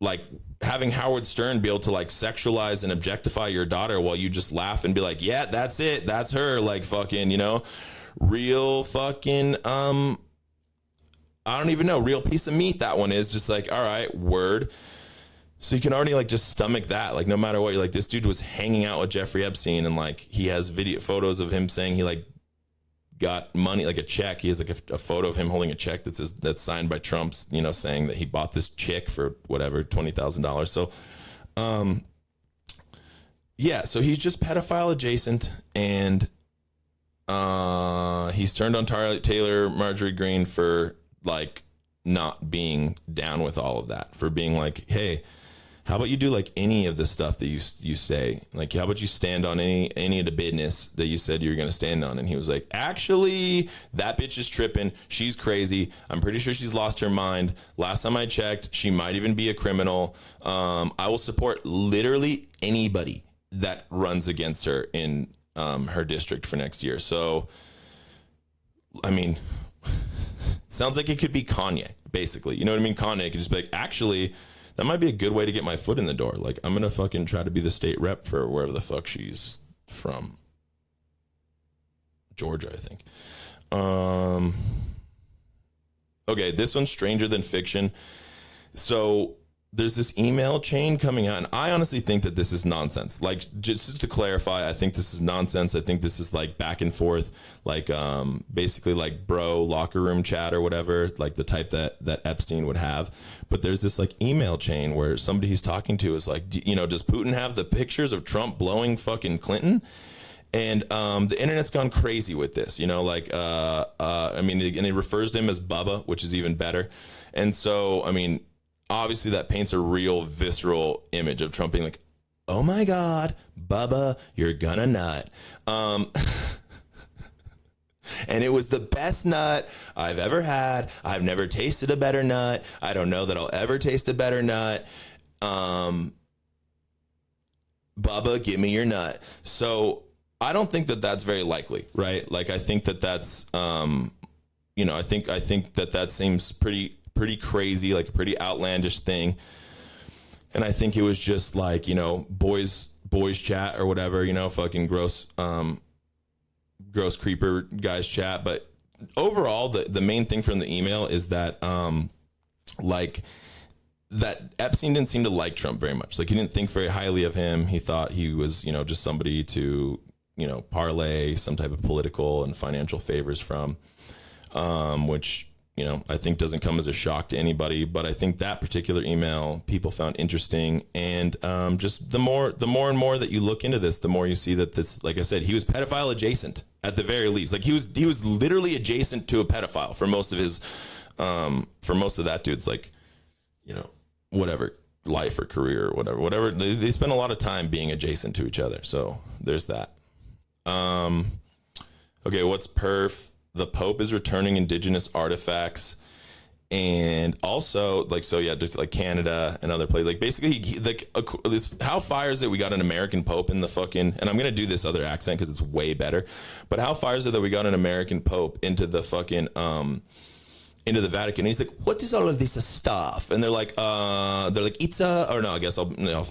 like having Howard Stern be able to, like, sexualize and objectify your daughter while you just laugh and be like, yeah, that's it. That's her. Like, fucking, you know, real fucking, I don't even know, real piece of meat. That one is just like, all right, word. So you can already, like, just stomach that. Like, no matter what, you're like, this dude was hanging out with Jeffrey Epstein, and, like, he has photos of him saying he, like, got money, like a check. He has, like, a photo of him holding a check that's signed by Trump's, you know, saying that he bought this chick for whatever, $20,000. So, yeah, so he's just pedophile adjacent, and he's turned on Taylor Marjorie Greene for, like, not being down with all of that, for being like, hey, how about you do, like, any of the stuff that you say? Like, how about you stand on any of the business that you said you were going to stand on? And he was like, actually, that bitch is tripping. She's crazy. I'm pretty sure she's lost her mind. Last time I checked, she might even be a criminal. I will support literally anybody that runs against her in her district for next year. So, I mean, sounds like it could be Kanye, basically. You know what I mean? Kanye could just be like, actually, that might be a good way to get my foot in the door. Like, I'm going to fucking try to be the state rep for wherever the fuck she's from. Georgia, I think. Okay, this one's stranger than fiction. So there's this email chain coming out, and I honestly think that this is nonsense. Like, just to clarify, I think this is nonsense. I think this is, like, back and forth, like, basically, like, bro locker room chat or whatever, like the type that Epstein would have. But there's this, like, email chain where somebody he's talking to is like, you know, does Putin have the pictures of Trump blowing fucking Clinton? And the internet's gone crazy with this, you know, like, I mean, and he refers to him as Bubba, which is even better. And so, I mean, obviously that paints a real visceral image of Trump being like, oh my God, Bubba, you're gonna nut. And it was the best nut I've ever had. I've never tasted a better nut. I don't know that I'll ever taste a better nut. Bubba, give me your nut. So I don't think that that's very likely, right? Like, I think that that's, you know, I think that seems pretty crazy, like a pretty outlandish thing. And I think it was just like, you know, boys chat or whatever, you know, fucking gross creeper guys chat. But overall, the main thing from the email is that, like, that Epstein didn't seem to like Trump very much. Like, he didn't think very highly of him. He thought he was, you know, just somebody to, you know, parlay some type of political and financial favors from, which, you know, I think doesn't come as a shock to anybody. But I think that particular email people found interesting. And just the more and more that you look into this, the more you see that this, like I said, he was pedophile adjacent at the very least. Like, he was literally adjacent to a pedophile for most of his, for most of that dude's, like, you know, whatever, life or career or whatever. They spend a lot of time being adjacent to each other. So there's that. Okay, what's perf? The Pope is returning indigenous artifacts, and also, like, so yeah, just like Canada and other places. Like, basically, how fire is it we got an American Pope in the fucking, and I'm gonna do this other accent because it's way better, but how fire is it that we got an American Pope into the fucking into the Vatican? And he's like, what is all of this stuff? And they're like, it's or no, I guess I'll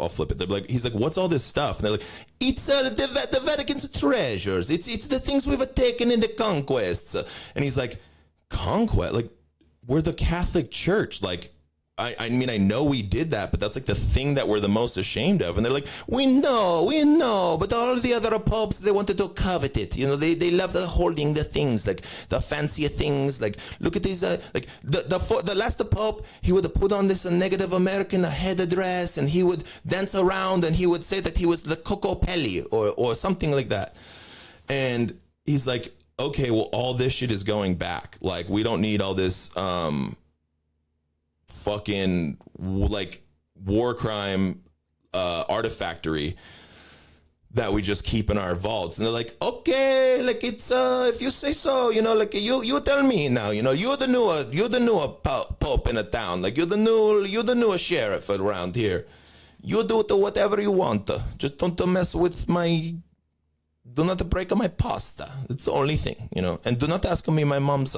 flip it. They're like, he's like, what's all this stuff? And they're like, it's the Vatican's treasures. It's the things we've taken in the conquests. And he's like, conquest? Like, we're the Catholic Church. Like, I mean, I know we did that, but that's like the thing that we're the most ashamed of. And they're like, we know, but all the other popes, they wanted to covet it. You know, they love the holding the things, like the fancier things. Like, look at these, like the last pope, he would put on this Native American headdress, and he would dance around, and he would say that he was the Coco Pelli or something like that. And he's like, okay, well, all this shit is going back. Like, we don't need all this, fucking like war crime artifactory that we just keep in our vaults. And they're like, okay, like it's if you say so, you know, like you tell me now, you know, you're the newer pope in a town, like you're the newer sheriff around here. You do whatever you want, just don't mess with my, do not break my pasta. It's the only thing, you know. And do not ask me my mom's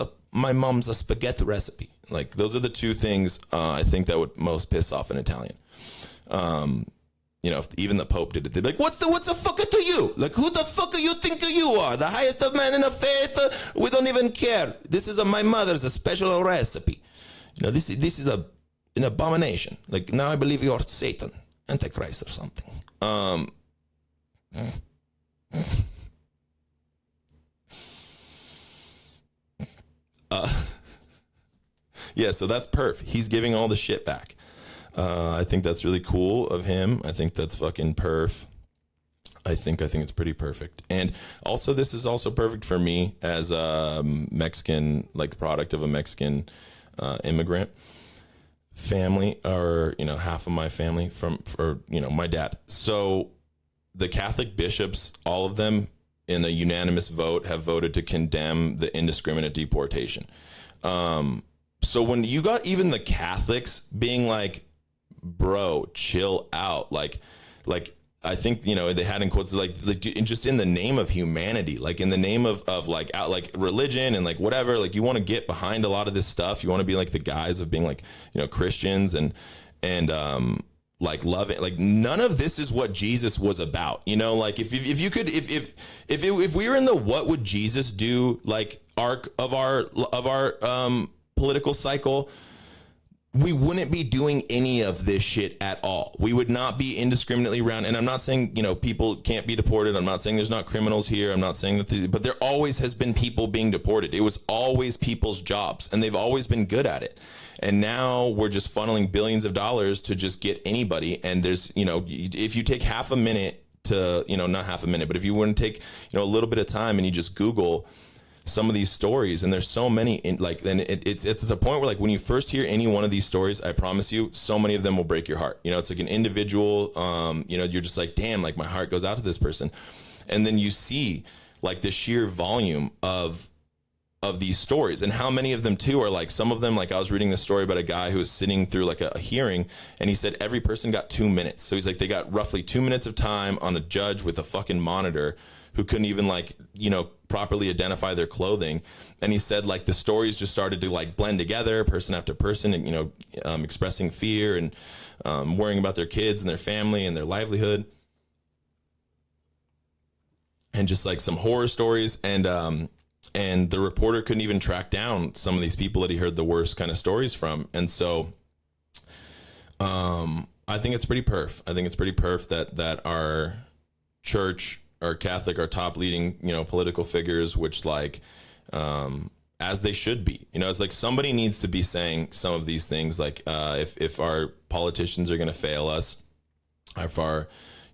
spaghetti recipe. Like, those are the two things I think that would most piss off an Italian. You know, if even the Pope did it, they'd be like, what's the fucker to you? Like, who the fuck you think you are? The highest of man in the faith? We don't even care. This is my mother's a special recipe. You know, this is an abomination. Like, now I believe you're Satan, Antichrist or something. Yeah, so that's perf. He's giving all the shit back. I think that's really cool of him. I think that's fucking perf. I think it's pretty perfect. And also, this is also perfect for me as a Mexican, like the product of a Mexican immigrant family, or, you know, half of my family for you know, my dad. So the Catholic bishops, all of them in a unanimous vote, have voted to condemn the indiscriminate deportation. So when you got even the Catholics being like, bro, chill out. Like I think, you know, they had in quotes like just in the name of humanity, like in the name of like out, like religion and like whatever, like you want to get behind a lot of this stuff. You want to be like the guys of being like, you know, Christians and like love it. Like none of this is what Jesus was about. You know, like if you could, if we were in the what would Jesus do like arc of our political cycle, we wouldn't be doing any of this shit at all. We would not be indiscriminately around. And I'm not saying, you know, people can't be deported. I'm not saying there's not criminals here. I'm not saying that, but there always has been people being deported. It was always people's jobs, and they've always been good at it. And now we're just funneling billions of dollars to just get anybody. And there's, you know, if you take half a minute to, you know, not half a minute, but if you want to take, you know, a little bit of time and you just Google some of these stories, and there's so many in, like, then it's a point where like when you first hear any one of these stories, I promise you, so many of them will break your heart. You know, it's like an individual, you know, you're just like, damn, like my heart goes out to this person. And then you see like the sheer volume of these stories, and how many of them too are like, some of them, like I was reading this story about a guy who was sitting through like a hearing, and he said every person got 2 minutes. So he's like, they got roughly 2 minutes of time on a judge with a fucking monitor who couldn't even like, you know, properly identify their clothing. And he said like the stories just started to like blend together, person after person, and, you know, expressing fear and worrying about their kids and their family and their livelihood, and just like some horror stories. And the reporter couldn't even track down some of these people that he heard the worst kind of stories from. And so I think it's pretty perf. I think it's pretty perf that our church, our Catholic, our top leading, you know, political figures, which like, as they should be, you know, it's like somebody needs to be saying some of these things. Like, if our politicians are going to fail us, if our,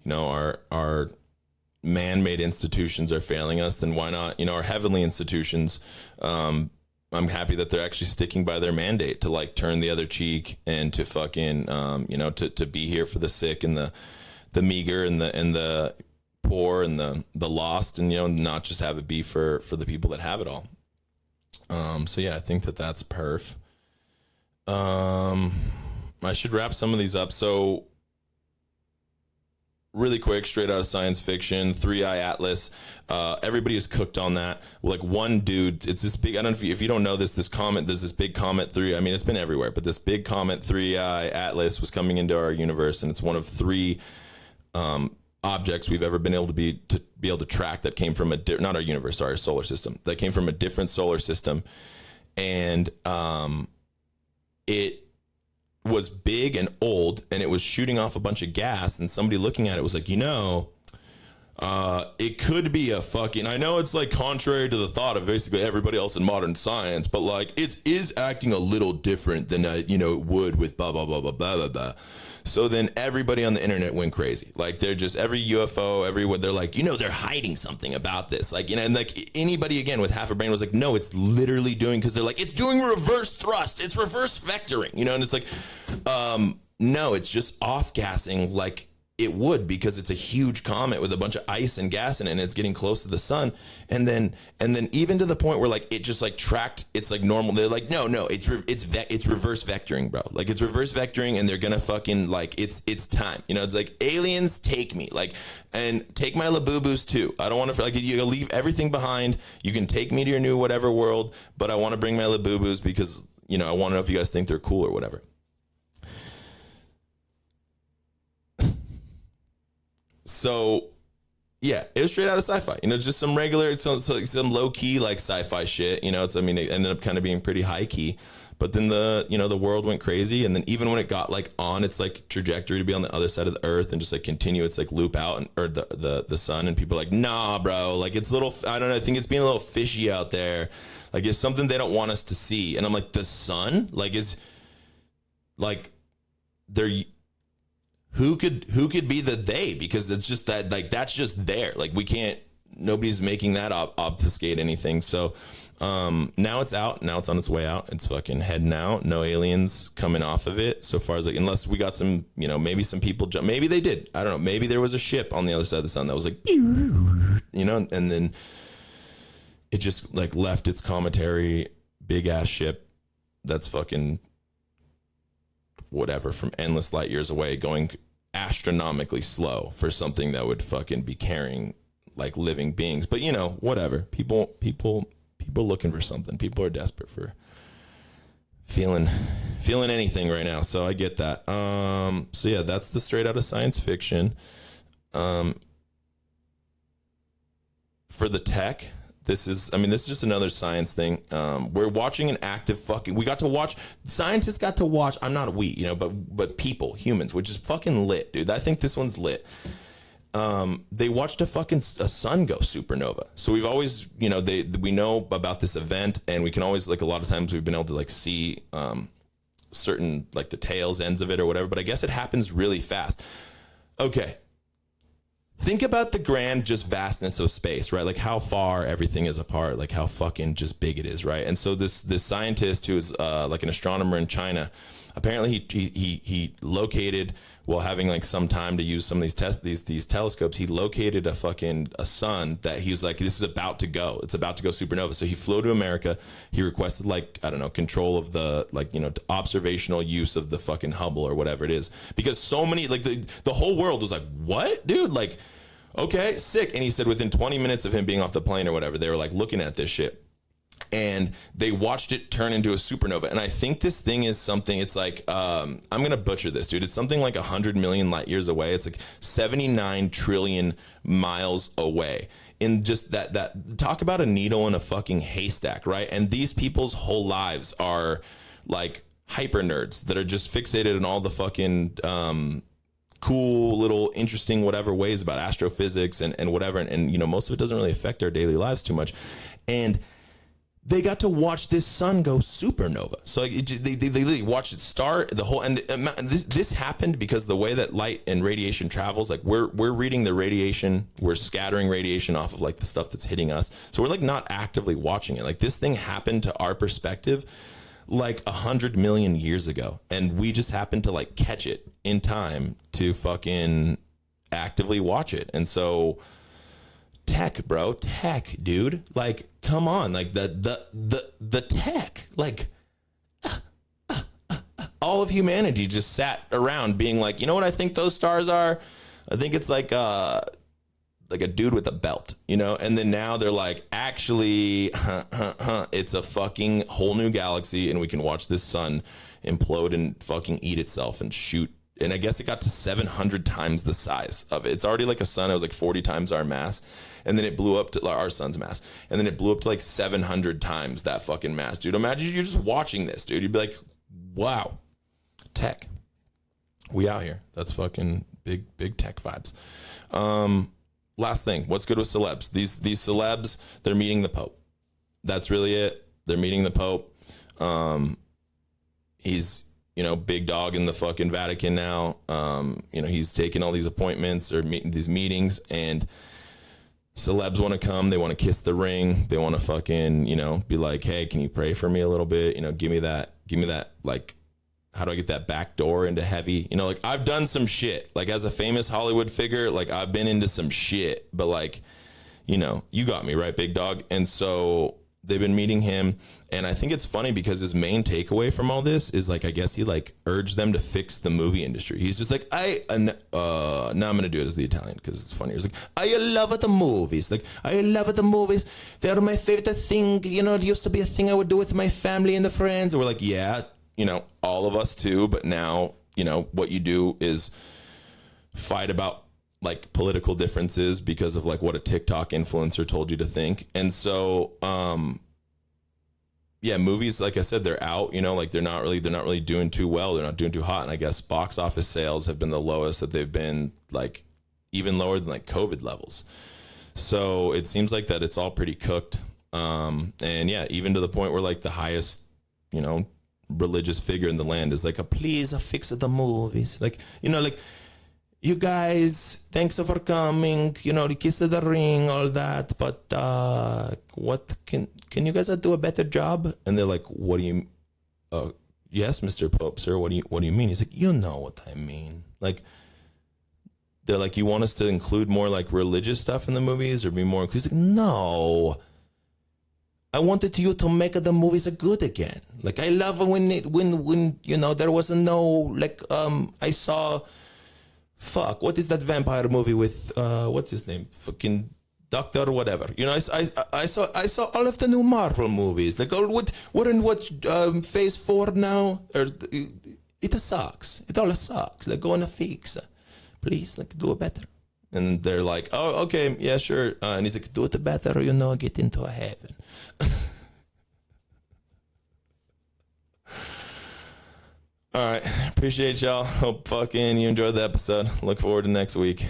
you know, our man-made institutions are failing us, then why not, you know, our heavenly institutions, I'm happy that they're actually sticking by their mandate to like turn the other cheek and to fucking, you know, to be here for the sick and the meager and the poor and the lost, and, you know, not just have it be for the people that have it all. So yeah, I think that's perf. I should wrap some of these up. So really quick, straight out of science fiction, 3i Atlas. Everybody is cooked on that. Like one dude, it's this big, I don't know if you don't know this comet, there's this big comet 3, I mean, it's been everywhere, but this big comet 3i Atlas was coming into our universe, and it's one of 3 objects we've ever been able to be able to track that came from not our universe, our solar system, that came from a different solar system. And it was big and old, and it was shooting off a bunch of gas, and somebody looking at it was like, it could be a fucking, I know it's like contrary to the thought of basically everybody else in modern science, but like it is acting a little different than, it would with blah, blah, blah, blah, blah, blah, blah. So then everybody on the internet went crazy. Like they're just every UFO, everywhere. They're like, they're hiding something about this. Like, and like anybody again with half a brain was like, no, it's literally doing, because they're like, it's doing reverse thrust. It's reverse vectoring, and it's like, no, it's just off gassing like it would, because it's a huge comet with a bunch of ice and gas in it, and it's getting close to the sun. And then even to the point where like it just like tracked, it's like normal. They're like, no, it's reverse vectoring, bro. Like it's reverse vectoring, and they're gonna fucking like it's time. It's like, aliens, take me, like, and take my labubus too. I don't want to like, you leave everything behind. You can take me to your new whatever world, but I want to bring my labubus because I want to know if you guys think they're cool or whatever. So, yeah, it was straight out of sci-fi. Just some regular, some low key like sci-fi shit. It ended up kind of being pretty high key. But then the world went crazy, and then even when it got like on its like trajectory to be on the other side of the Earth and just like continue its like loop out, or the sun, and people are like, nah, bro, like it's little. I don't know. I think it's being a little fishy out there. Like it's something they don't want us to see. And I'm like, the sun, like is like they're. Who could be the they? Because it's just that, like, that's just there. Like, we can't, nobody's making that obfuscate anything. So now it's out. Now it's on its way out. It's fucking heading out. No aliens coming off of it. So far as like, unless we got some, maybe some people jump. Maybe they did. I don't know. Maybe there was a ship on the other side of the sun that was like, and then it just like left its cometary big ass ship that's fucking whatever from endless light years away, going astronomically slow for something that would fucking be carrying like living beings. But whatever. People looking for something. People are desperate for feeling anything right now. So I get that. So yeah, that's the straight out of science fiction. For the tech, this is just another science thing. We're watching an active scientists got to watch, I'm not but people, humans, which is fucking lit, dude. I think this one's lit. They watched a sun go supernova. So we've always, we know about this event, and we can always, like, a lot of times we've been able to like see, certain like the tails ends of it or whatever, but I guess it happens really fast. Okay. Think about the grand just vastness of space, right? Like how far everything is apart, like how fucking just big it is, right? And so this scientist who is like an astronomer in China, apparently he located, while having like some time to use some of these telescopes, he located a sun that he's like, this is about to go. It's about to go supernova. So he flew to America. He requested like, I don't know, control of the observational use of the fucking Hubble or whatever it is, because so many, like the whole world was like, what, dude? Like, okay, sick. And he said within 20 minutes of him being off the plane or whatever, they were like looking at this shit. And they watched it turn into a supernova. And I think this thing is something, it's like, I'm going to butcher this, dude. It's something like 100 million light years away. It's like 79 trillion miles away. In just that talk about a needle in a fucking haystack, right? And these people's whole lives are like hyper nerds that are just fixated on all the fucking cool little interesting whatever ways about astrophysics and whatever. And most of it doesn't really affect our daily lives too much. And they got to watch this sun go supernova. So like they literally watched it start the whole, and this happened because the way that light and radiation travels, like we're reading the radiation, we're scattering radiation off of like the stuff that's hitting us. So we're like not actively watching it. Like this thing happened to our perspective like 100 million years ago, and we just happened to like catch it in time to fucking actively watch it. And so tech, bro, tech, dude, like come on, like the tech, like all of humanity just sat around being like, you know what I think those stars are? I think it's like a dude with a belt, and then now they're like, actually, it's a fucking whole new galaxy, and we can watch this sun implode and fucking eat itself and shoot. And I guess it got to 700 times the size of it. It's already like a sun. It was like 40 times our mass. And then it blew up to our sun's mass. And then it blew up to like 700 times that fucking mass. Dude, imagine you're just watching this, dude. You'd be like, wow, tech. We out here. That's fucking big tech vibes. Last thing, what's good with celebs? These celebs, they're meeting the Pope. That's really it. They're meeting the Pope. He's, big dog in the fucking Vatican now. He's taking all these appointments or these meetings, and celebs want to come. They want to kiss the ring. They want to fucking, be like, hey, can you pray for me a little bit? Give me that, like, how do I get that back door into heavy? Like, I've done some shit. Like, as a famous Hollywood figure, like, I've been into some shit. But, like, you got me, right, big dog? And so they've been meeting him. And I think it's funny because his main takeaway from all this is, like, I guess he, like, urged them to fix the movie industry. He's just like, now I'm going to do it as the Italian because it's funny. He's like, I love the movies. Like, I love the movies. They're my favorite thing. It used to be a thing I would do with my family and the friends. And we're like, yeah, all of us too, but now, what you do is fight about like political differences because of like what a TikTok influencer told you to think. And so, movies, like I said, they're out, like they're not really doing too well. They're not doing too hot. And I guess box office sales have been the lowest that they've been, like even lower than like COVID levels. So it seems like that it's all pretty cooked. Even to the point where like the highest, religious figure in the land is like, please fix the movies. Like, like, you guys, thanks for coming, the kiss of the ring, all that. But what can you guys do a better job? And they're like, what do you, yes, Mr. Pope, sir, what do you mean? He's like, you know what I mean. Like, they're like, you want us to include more like religious stuff in the movies or be more, he's like, no, I wanted you to make the movies good again. Like, I love when there was no, like, I saw, what is that vampire movie with, what's his name? Fucking Doctor whatever. I saw all of the new Marvel movies. Like, we're in phase 4 now? It sucks. It all sucks. Like, go on a fix. Please, like, do it better. And they're like, oh, okay, yeah, sure. And he's like, do it better, get into heaven. All right. Appreciate y'all. Hope fucking you enjoyed the episode. Look forward to next week.